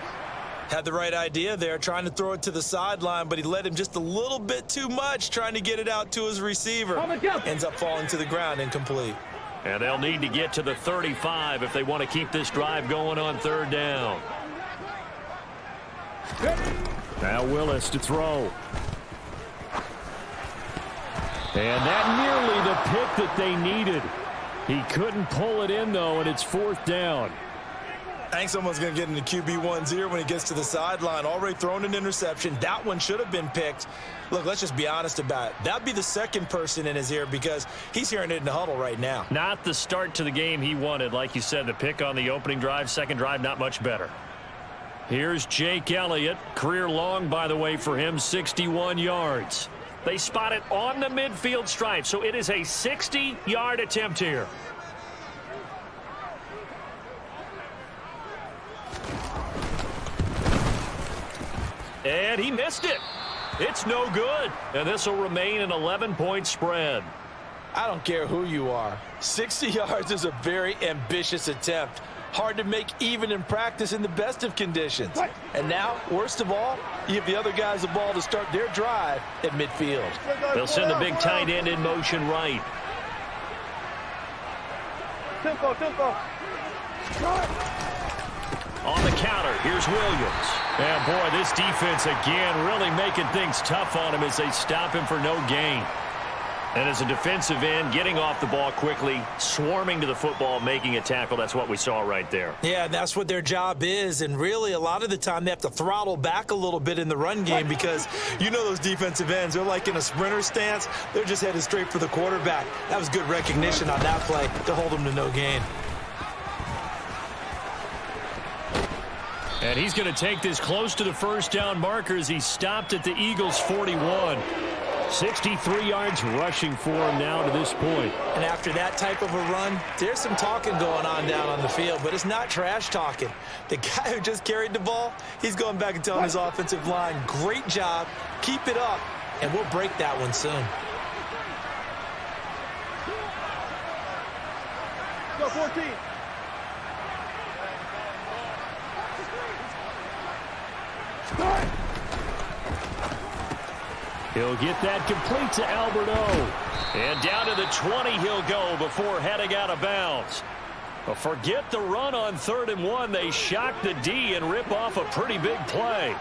Had the right idea there, trying to throw it to the sideline, but he led him just a little bit too much, trying to get it out to his receiver. Ends up falling to the ground, incomplete. And they'll need to get to the 35 if they want to keep this drive going on third down. Now Willis to throw. And that nearly the pick that they needed. He couldn't pull it in, though, and it's fourth down. I think someone's going to get into QB1's ear when he gets to the sideline. Already thrown an interception. That one should have been picked. Look, let's just be honest about it. That'd be the second person in his ear, because he's hearing it in the huddle right now. Not the start to the game he wanted. Like you said, the pick on the opening drive, second drive, not much better. Here's Jake Elliott. Career long, by the way, for him, 61 yards. They spot it on the midfield stripe, so it is a 60-yard attempt here. And he missed it. It's no good. And this will remain an 11-point spread. I don't care who you are. 60 yards is a very ambitious attempt. Hard to make even in practice in the best of conditions. And now, worst of all, you give the other guys the ball to start their drive at midfield. They'll send the big tight end in motion right. Tempo. On the counter, here's Williams. And boy, this defense again really making things tough on him as they stop him for no gain. And as a defensive end, getting off the ball quickly, swarming to the football, making a tackle, that's what we saw right there. Yeah, that's what their job is. And really, a lot of the time, they have to throttle back a little bit in the run game, because you know those defensive ends, they're like in a sprinter stance. They're just headed straight for the quarterback. That was good recognition on that play to hold them to no gain. And he's going to take this close to the first down marker as he stopped at the Eagles' 41. 63 yards rushing for him now to this point. And after that type of a run, there's some talking going on down on the field, but it's not trash talking. The guy who just carried the ball, he's going back and telling his offensive line, great job, keep it up, and we'll break that one soon. Go 14. He'll get that complete to Alberto. And down to the 20 he'll go before heading out of bounds. But forget the run on 3rd and 1. They shock the D and rip off a pretty big play.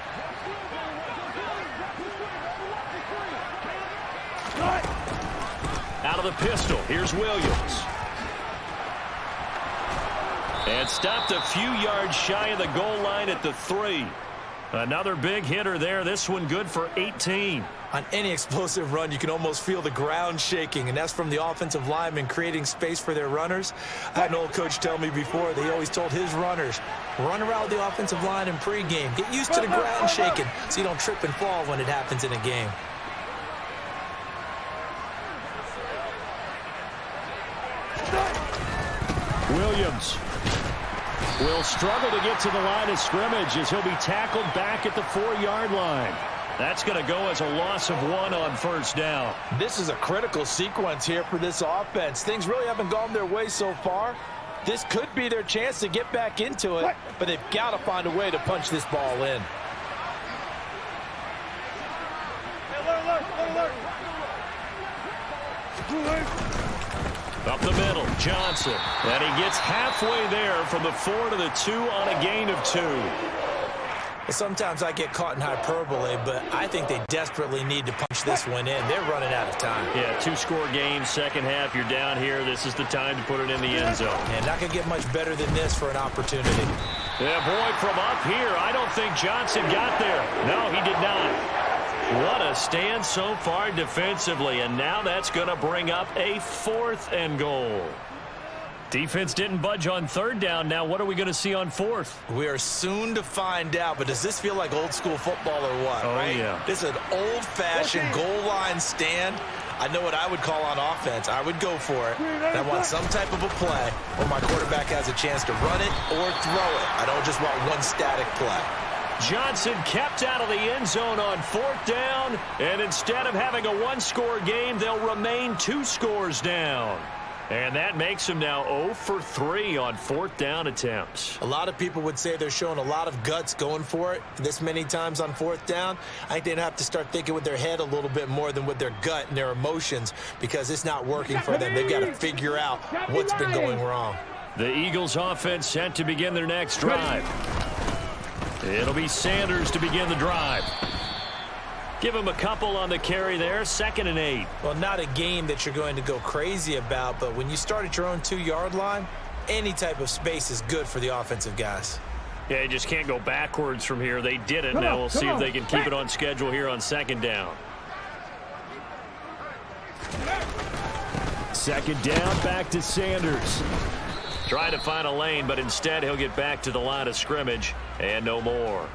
Out of the pistol, here's Williams. And stopped a few yards shy of the goal line at the 3. Another big hitter there. This one good for 18. On any explosive run, you can almost feel the ground shaking, and that's from the offensive linemen creating space for their runners. I had an old coach tell me before, they always told his runners, run around the offensive line in pregame. Get used to the ground shaking so you don't trip and fall when it happens in a game. Williams will struggle to get to the line of scrimmage as he'll be tackled back at the 4-yard line. That's going to go as a loss of 1 on first down. This is a critical sequence here for this offense. Things really haven't gone their way so far. This could be their chance to get back into it, but they've got to find a way to punch this ball in. Up the middle, Johnson. And he gets halfway there from the 4 to the 2 on a gain of 2. Sometimes I get caught in hyperbole, but I think they desperately need to punch this one in. They're running out of time. Yeah, 2-score game, second half, you're down here. This is the time to put it in the end zone. And not going to get much better than this for an opportunity. Yeah, boy, from up here, I don't think Johnson got there. No, he did not. What a stand so far defensively, and now that's going to bring up a 4th and goal. Defense didn't budge on 3rd down. Now what are we going to see on 4th? We are soon to find out, but does this feel like old school football or what? Oh, right? yeah. This is an old-fashioned goal line stand. I know what I would call on offense. I would go for it. And I want some type of a play where my quarterback has a chance to run it or throw it. I don't just want one static play. Johnson kept out of the end zone on 4th down, and instead of having a 1-score game, they'll remain 2 scores down. And that makes them now 0 for 3 on 4th down attempts. A lot of people would say they're showing a lot of guts going for it this many times on 4th down. I think they'd have to start thinking with their head a little bit more than with their gut and their emotions, because it's not working for them. They've got to figure out what's been going wrong. The Eagles offense set to begin their next drive. It'll be Sanders to begin the drive. Give him a couple on the carry there, 2nd and 8. Well, not a game that you're going to go crazy about, but when you start at your own 2-yard line, any type of space is good for the offensive guys. Yeah, you just can't go backwards from here. They did it. Now we'll see if they can keep it on schedule here on 2nd down. 2nd down, back to Sanders. Trying to find a lane, but instead he'll get back to the line of scrimmage and no more.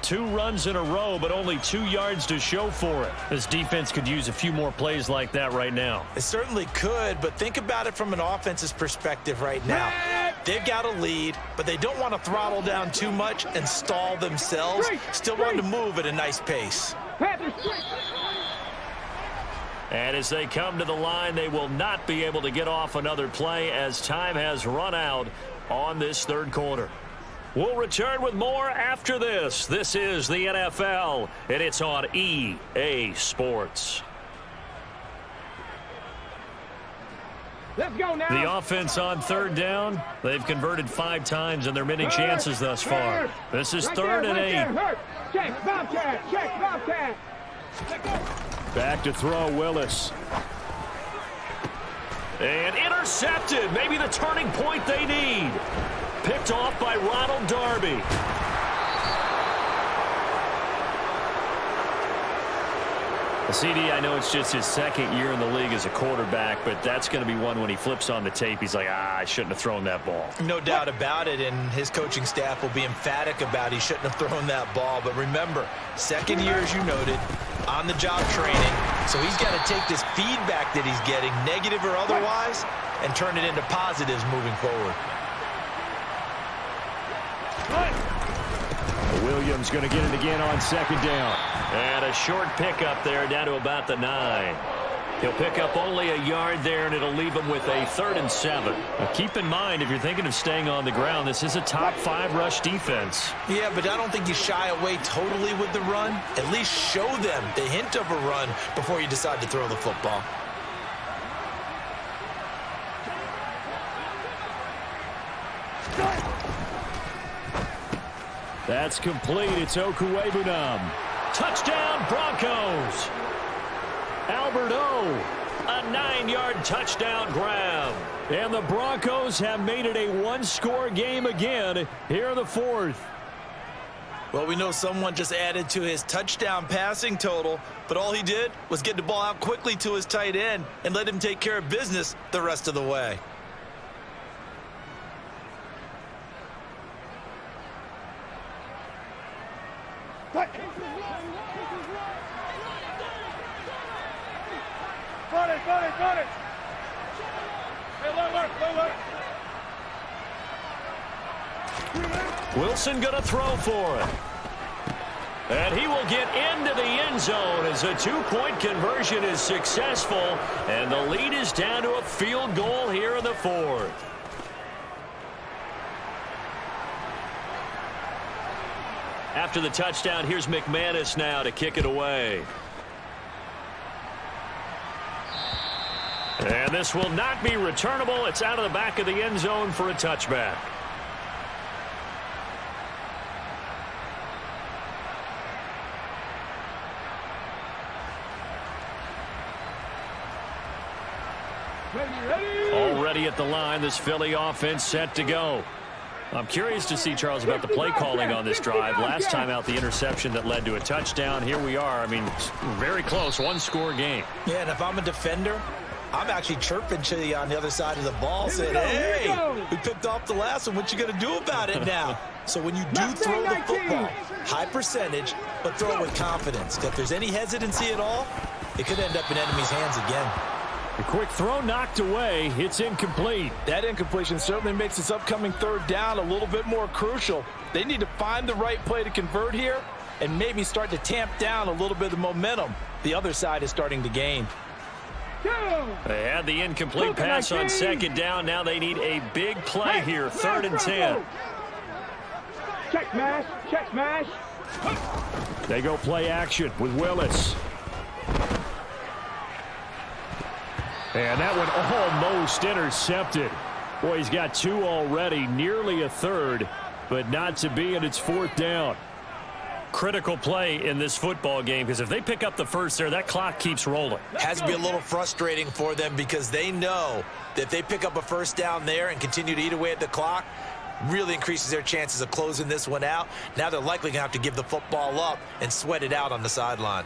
2 runs in a row, but only 2 yards to show for it. This defense could use a few more plays like that right now. It certainly could, but think about it from an offense's perspective right now. They've got a lead, but they don't want to throttle down too much and stall themselves. Still want to move at a nice pace. And as they come to the line, they will not be able to get off another play as time has run out on this 3rd quarter. We'll return with more after this. This is the NFL, and it's on EA Sports. Let's go now. The offense on 3rd down, they've converted 5 times in their many chances thus far. This is 3rd and 8. Check, Bobcat. Check, Bobcat. Back to throw, Willis. And intercepted. Maybe the turning point they need. Picked off by Ronald Darby. CD, I know it's just his 2nd year in the league as a quarterback, but that's going to be one when he flips on the tape. He's like, I shouldn't have thrown that ball. No doubt about it, and his coaching staff will be emphatic about he shouldn't have thrown that ball. But remember, 2nd year, as you noted, on-the-job training. So he's got to take this feedback that he's getting, negative or otherwise, and turn it into positives moving forward. Williams going to get it again on 2nd down. And a short pickup there down to about the 9. He'll pick up only a yard there, and it'll leave him with a 3rd and 7. Now keep in mind, if you're thinking of staying on the ground, this is a top 5 rush defense. Yeah, but I don't think you shy away totally with the run. At least show them the hint of a run before you decide to throw the football. That's complete. It's Okuwebunam. Touchdown, Broncos. Albert O, a 9-yard touchdown grab. And the Broncos have made it a 1-score game again here in the 4th. Well, we know someone just added to his touchdown passing total, but all he did was get the ball out quickly to his tight end and let him take care of business the rest of the way. Got it. Hey, look. Wilson going to throw for it. And he will get into the end zone as a two-point conversion is successful. And the lead is down to a field goal here in the fourth. After the touchdown, here's McManus now to kick it away. And this will not be returnable. It's out of the back of the end zone for a touchback. Already at the line, this Philly offense set to go. I'm curious to see, Charles, about the play calling on this drive. Last time out, the interception that led to a touchdown. Here we are. I mean, very close, one-score game. Yeah, and if I'm a defender, I'm actually chirping to you on the other side of the ball, saying, hey, we picked off the last one. What you going to do about it now? So when you do throw the football, high percentage, but throw it with confidence. If there's any hesitancy at all, it could end up in enemy's hands again. A quick throw knocked away. It's incomplete. That incompletion certainly makes this upcoming third down a little bit more crucial. They need to find the right play to convert here and maybe start to tamp down a little bit of the momentum the other side is starting to gain. They had the incomplete pass on second down. Now they need a big play here, 3rd and 10. Check smash, check smash. They go play action with Willis. And that one almost intercepted. Boy, he's got 2 already, nearly a third, but not to be, and it's 4th down. Critical play in this football game, because if they pick up the first there, that clock keeps rolling. Has to be a little frustrating for them because they know that if they pick up a first down there and continue to eat away at the clock, really increases their chances of closing this one out. Now they're likely going to have to give the football up and sweat it out on the sideline.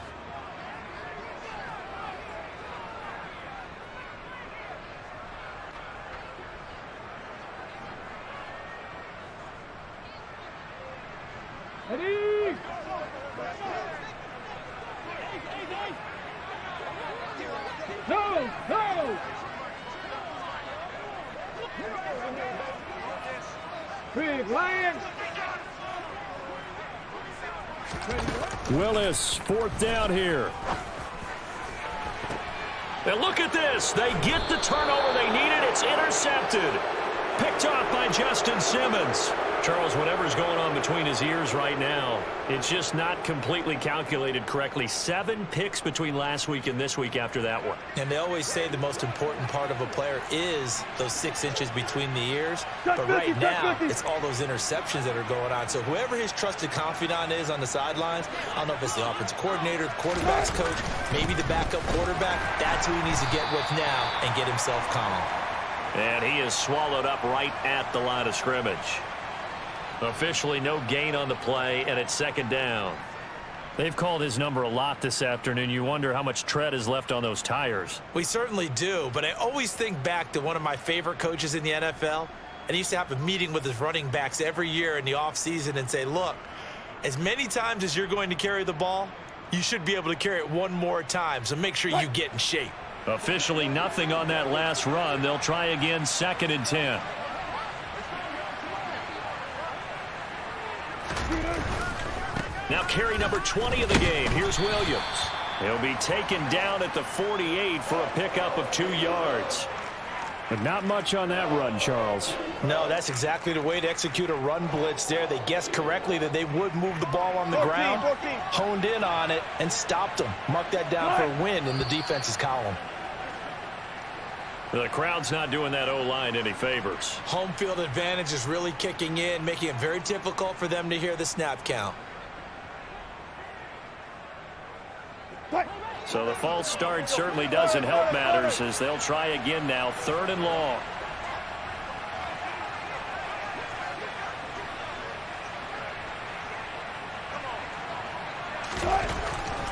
Ready? No, no. Big Lions. Willis, 4th down here. And look at this. They get the turnover they needed. It's intercepted. Picked off by Justin Simmons. Charles, whatever's going on between his ears right now, it's just not completely calculated correctly. 7 picks between last week and this week after that one. And they always say the most important part of a player is those 6 inches between the ears. But right now, it's all those interceptions that are going on. So whoever his trusted confidant is on the sidelines, I don't know if it's the offensive coordinator, the quarterback's coach, maybe the backup quarterback, that's who he needs to get with now and get himself calm. And he is swallowed up right at the line of scrimmage. Officially no gain on the play, and it's 2nd down. They've called his number a lot this afternoon. You wonder how much tread is left on those tires. We certainly do, but I always think back to one of my favorite coaches in the NFL, and he used to have a meeting with his running backs every year in the offseason and say, look, as many times as you're going to carry the ball, you should be able to carry it one more time, so make sure you get in shape. Officially nothing on that last run. They'll try again, 2nd and 10. Now carry number 20 of the game. Here's Williams. He'll be taken down at the 48 for a pickup of 2 yards. But not much on that run, Charles. No, that's exactly the way to execute a run blitz there. They guessed correctly that they would move the ball on the ground, honed in on it, and stopped them. Mark that down for a win in the defense's column. The crowd's not doing that O-line any favors. Home field advantage is really kicking in, making it very difficult for them to hear the snap count. So the false start certainly doesn't help matters as they'll try again now, 3rd and long.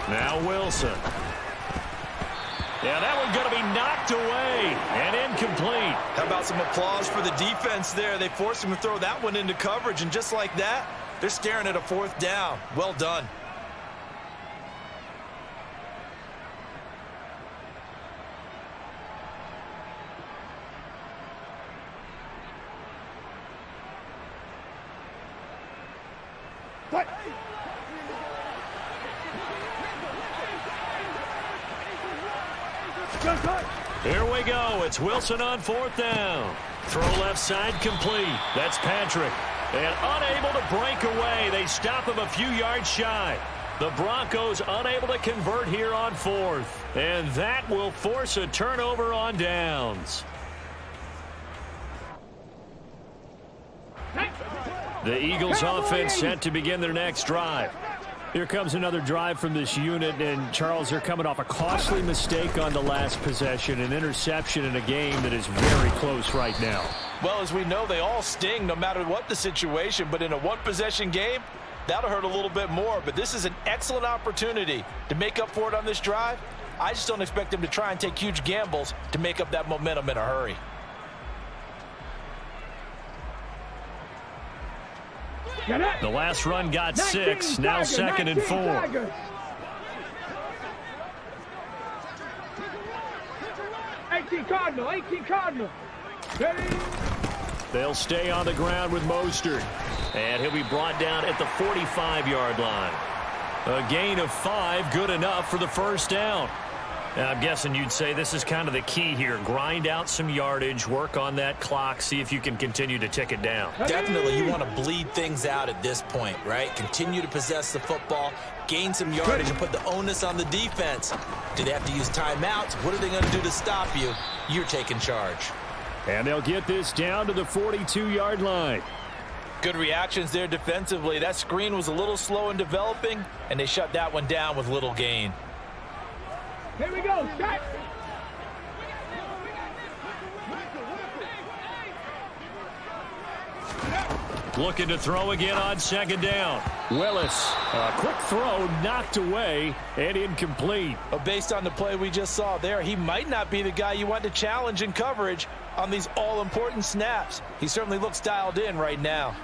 Now Wilson. Yeah, that one's going to be knocked away and incomplete. How about some applause for the defense there? They forced him to throw that one into coverage, and just like that, they're staring at a 4th down. Well done. Here we go. It's Wilson on 4th down. Throw left side complete. That's Patrick. And unable to break away. They stop him a few yards shy. The Broncos unable to convert here on 4th. And that will force a turnover on downs. The Eagles offense set to begin their next drive. Here comes another drive from this unit, and Charles, they're coming off a costly mistake on the last possession, an interception in a game that is very close right now. Well, as we know, they all sting no matter what the situation, but in a one-possession game, that'll hurt a little bit more. But this is an excellent opportunity to make up for it on this drive. I just don't expect them to try and take huge gambles to make up that momentum in a hurry. The last run got 6, now 2nd and 4. Cardinal. They'll stay on the ground with Mostert. And he'll be brought down at the 45-yard line. A gain of 5, good enough for the first down. Now, I'm guessing you'd say this is kind of the key here. Grind out some yardage, work on that clock, see if you can continue to tick it down. Definitely, you want to bleed things out at this point, right? Continue to possess the football, gain some yardage, and put the onus on the defense. Do they have to use timeouts? What are they going to do to stop you? You're taking charge. And they'll get this down to the 42-yard line. Good reactions there defensively. That screen was a little slow in developing, and they shut that one down with little gain. Here we go. Shot. Looking to throw again on 2nd down. Willis, a quick throw knocked away and incomplete. But based on the play we just saw there, he might not be the guy you want to challenge in coverage on these all-important snaps. He certainly looks dialed in right now.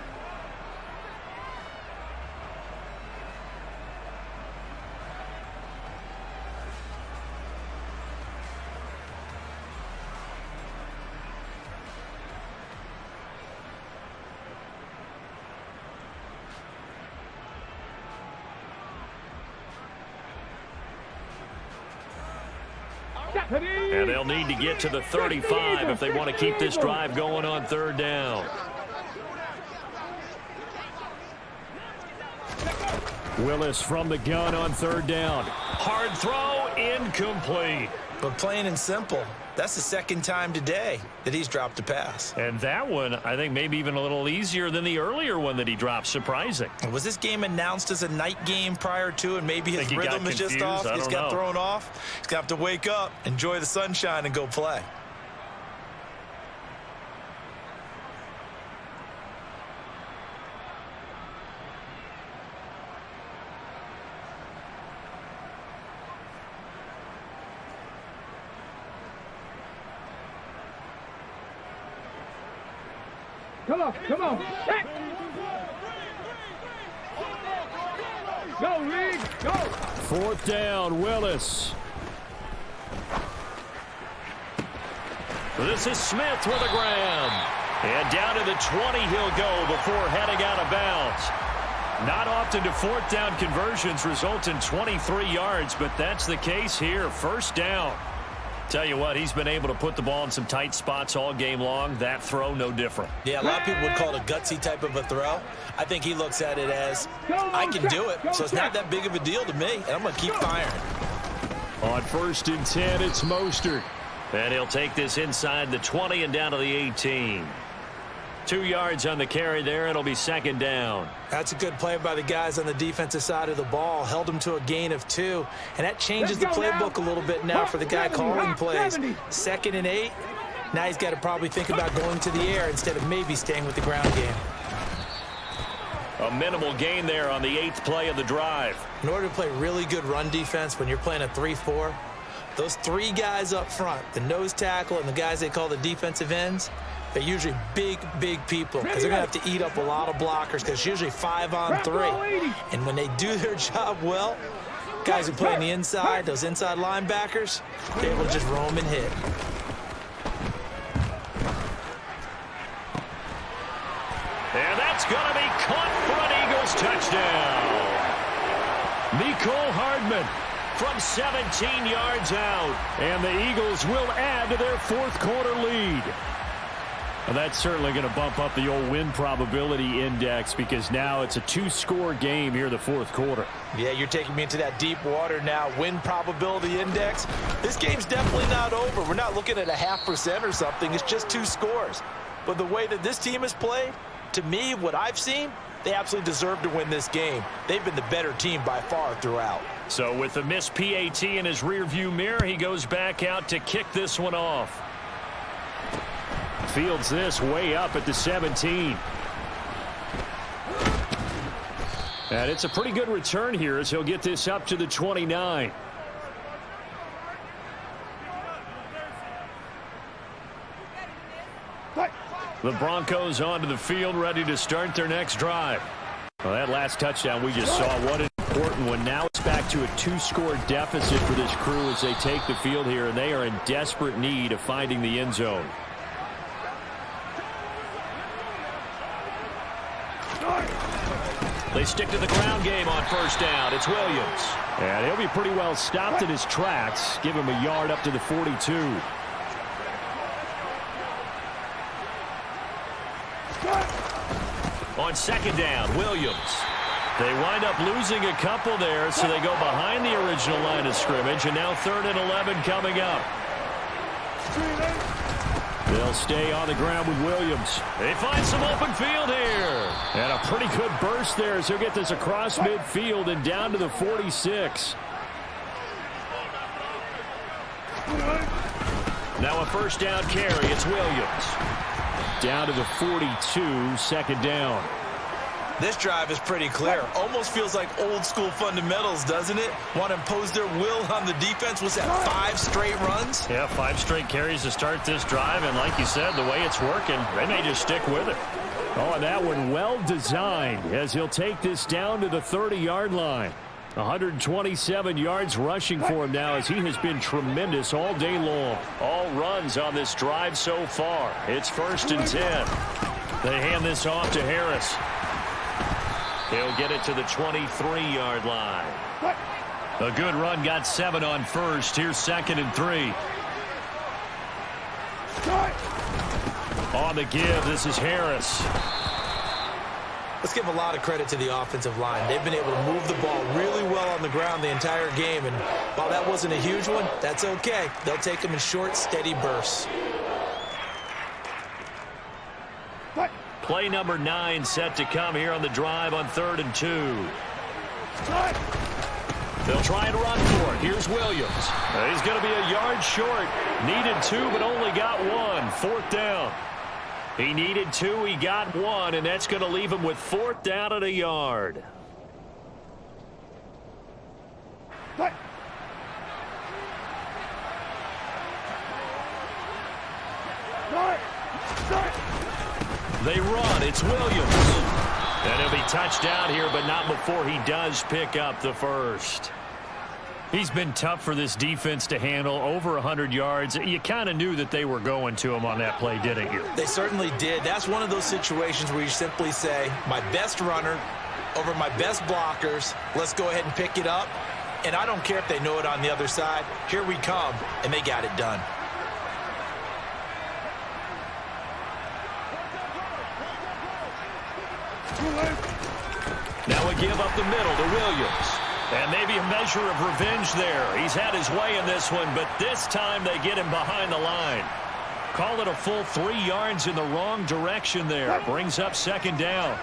And they'll need to get to the 35 if they want to keep this drive going on 3rd down. Willis from the gun on 3rd down. Hard throw, incomplete. But plain and simple, that's the 2nd time today that he's dropped a pass. And that one, I think, maybe even a little easier than the earlier one that he dropped. Surprising. Was this game announced as a night game prior to, and maybe his rhythm is just off? He's got thrown off. He's going to have to wake up, enjoy the sunshine, and go play. Come on. Check. Go, Reed. Go. 4th down, Willis. This is Smith with a grab. And down to the 20 he'll go before heading out of bounds. Not often do 4th down conversions result in 23 yards, but that's the case here. 1st down. Tell you what, he's been able to put the ball in some tight spots all game long. That throw, no different. Yeah, a lot of people would call it a gutsy type of a throw. I think he looks at it as, I can do it, so it's not that big of a deal to me, and I'm going to keep firing. On 1st and 10, it's Mostert. And he'll take this inside the 20 and down to the 18. 2 yards on the carry there. It'll be 2nd down. That's a good play by the guys on the defensive side of the ball. Held him to a gain of 2. And that changes the playbook a little bit now for the guy calling plays. 2nd and 8. Now he's got to probably think about going to the air instead of maybe staying with the ground game. A minimal gain there on the 8th play of the drive. In order to play really good run defense when you're playing a 3-4, those 3 guys up front, the nose tackle and the guys they call the defensive ends, they're usually big people because they're going to have to eat up a lot of blockers because it's usually 5-on-3. And when they do their job well, guys who play on the inside, those inside linebackers, they're able to just roam and hit. And that's going to be caught for an Eagles touchdown. Mecole Hardman from 17 yards out. And the Eagles will add to their fourth quarter lead. Well, that's certainly going to bump up the old win probability index because now it's a two-score game here in the fourth quarter. Yeah, you're taking me into that deep water now. Win probability index. This game's definitely not over. We're not looking at a 0.5% or something. It's just 2 scores. But the way that this team has played, to me, what I've seen, they absolutely deserve to win this game. They've been the better team by far throughout. So with the missed PAT in his rearview mirror, he goes back out to kick this one off. Fields this way up at the 17. And it's a pretty good return here as he'll get this up to the 29. The Broncos onto the field, ready to start their next drive. Well, that last touchdown we just saw, what an important one. Now it's back to a 2-score deficit for this crew as they take the field here, and they are in desperate need of finding the end zone. They stick to the ground game on first down. It's Williams. And he'll be pretty well stopped in his tracks. Give him a yard up to the 42. On second down, Williams. They wind up losing a couple there, so they go behind the original line of scrimmage, and now 3rd and 11 coming up. They'll stay on the ground with Williams. They find some open field here. And a pretty good burst there as he'll get this across midfield and down to the 46. Now a first down carry. It's Williams. Down to the 42, second down. This drive is pretty clear. Almost feels like old school fundamentals, doesn't it? Want to impose their will on the defense. Was that 5 straight runs? Yeah, 5 straight carries to start this drive. And like you said, the way it's working, they may just stick with it. Oh, and that one well designed as he'll take this down to the 30-yard line. 127 yards rushing for him now as he has been tremendous all day long. All runs on this drive so far. It's 1st and 10. They hand this off to Harris. He'll get it to the 23-yard line. A good run, got 7 on first. Here's 2nd and 3. On the give, this is Harris. Let's give a lot of credit to the offensive line. They've been able to move the ball really well on the ground the entire game. And while that wasn't a huge one, that's okay. They'll take them in short, steady bursts. Play number 9 set to come here on the drive on 3rd and 2. They'll try and run for it. Here's Williams. He's going to be a yard short. Needed 2, but only got 1. 4th down. He needed 2. He got 1, and that's going to leave him with 4th down at a yard. They run. It's Williams. And he'll be touched down here, but not before he does pick up the first. He's been tough for this defense to handle, over 100 yards. You kind of knew that they were going to him on that play, didn't you? They certainly did. That's one of those situations where you simply say, my best runner over my best blockers. Let's go ahead and pick it up. And I don't care if they know it on the other side. Here we come, and they got it done. Now a give up the middle to Williams. And maybe a measure of revenge there. He's had his way in this one, but this time they get him behind the line. Call it a full 3 yards in the wrong direction there. Brings up 2nd down.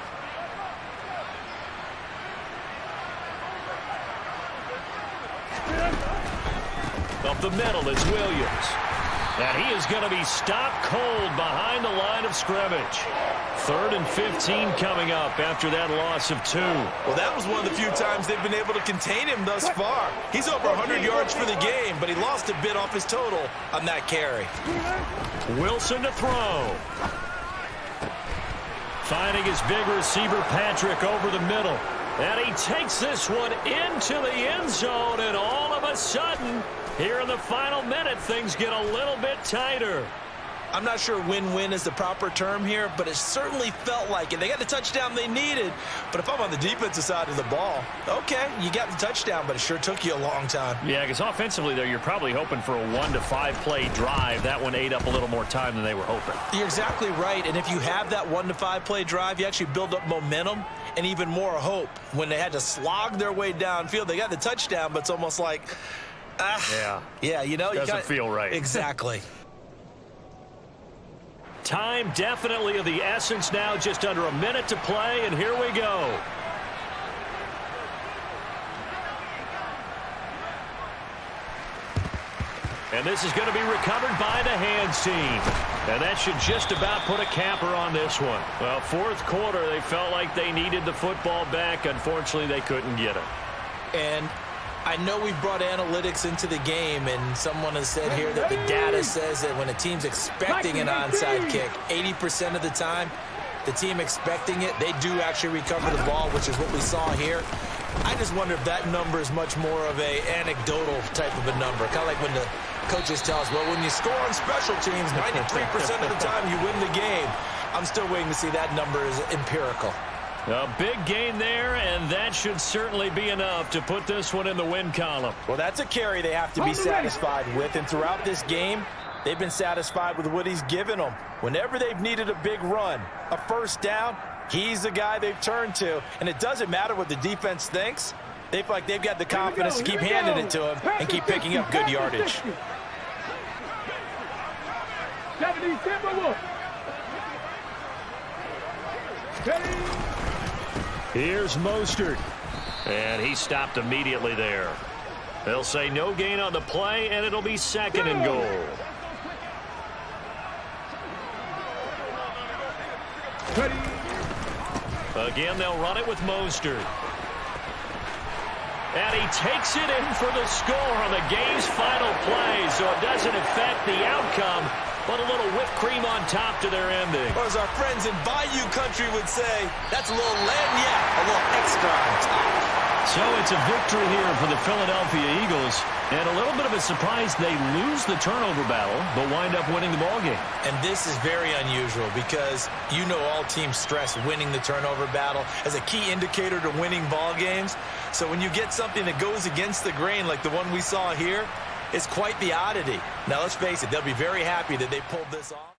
Up the middle, it's Williams. And he is going to be stopped cold behind the line of scrimmage. 3rd and 15 coming up after that loss of 2. Well, that was one of the few times they've been able to contain him thus far. He's over 100 yards for the game, but he lost a bit off his total on that carry. Wilson to throw. Finding his big receiver, Patrick, over the middle. And he takes this one into the end zone, and all of a sudden, here in the final minute, things get a little bit tighter. I'm not sure win-win is the proper term here, but it certainly felt like it. They got the touchdown they needed, but if I'm on the defensive side of the ball, okay, you got the touchdown, but it sure took you a long time. Yeah, because offensively there, you're probably hoping for a 1 to 5 play drive. That one ate up a little more time than they were hoping. You're exactly right, and if you have that 1 to 5 play drive, you actually build up momentum and even more hope. When they had to slog their way downfield, they got the touchdown, but it's almost like, yeah, you know, doesn't feel right. Exactly. Time definitely of the essence now, just under a minute to play, and here we go. And this is going to be recovered by the hands team. And that should just about put a capper on this one. Well, fourth quarter, they felt like they needed the football back. Unfortunately, they couldn't get it. And I know we've brought analytics into the game, and someone has said here that the data says that when a team's expecting an onside kick, 80% of the time, the team expecting it, they do actually recover the ball, which is what we saw here. I just wonder if that number is much more of a anecdotal type of a number. Kind of like when the coaches tell us, well, when you score on special teams, 93% of the time you win the game. I'm still waiting to see that number is empirical. A big gain there, and that should certainly be enough to put this one in the win column. Well, that's a carry they have to be satisfied with, and throughout this game, they've been satisfied with what he's given them. Whenever they've needed a big run, a first down, he's the guy they've turned to, and it doesn't matter what the defense thinks. They feel like they've got the confidence to keep handing it to him and keep picking up good yardage. 70 Timberwolves. Here's Mostert, and he stopped immediately there. They'll say no gain on the play, and it'll be 2nd and goal. Again, they'll run it with Mostert. And he takes it in for the score on the game's final play, so it doesn't affect the outcome, but a little whipped cream on top to their ending. Or as our friends in Bayou Country would say, that's a little lagniappe, a little extra on top. So it's a victory here for the Philadelphia Eagles. And a little bit of a surprise, they lose the turnover battle, but wind up winning the ballgame. And this is very unusual because you know all teams stress winning the turnover battle as a key indicator to winning ball games. So when you get something that goes against the grain like the one we saw here, it's quite the oddity. Now, let's face it, they'll be very happy that they pulled this off.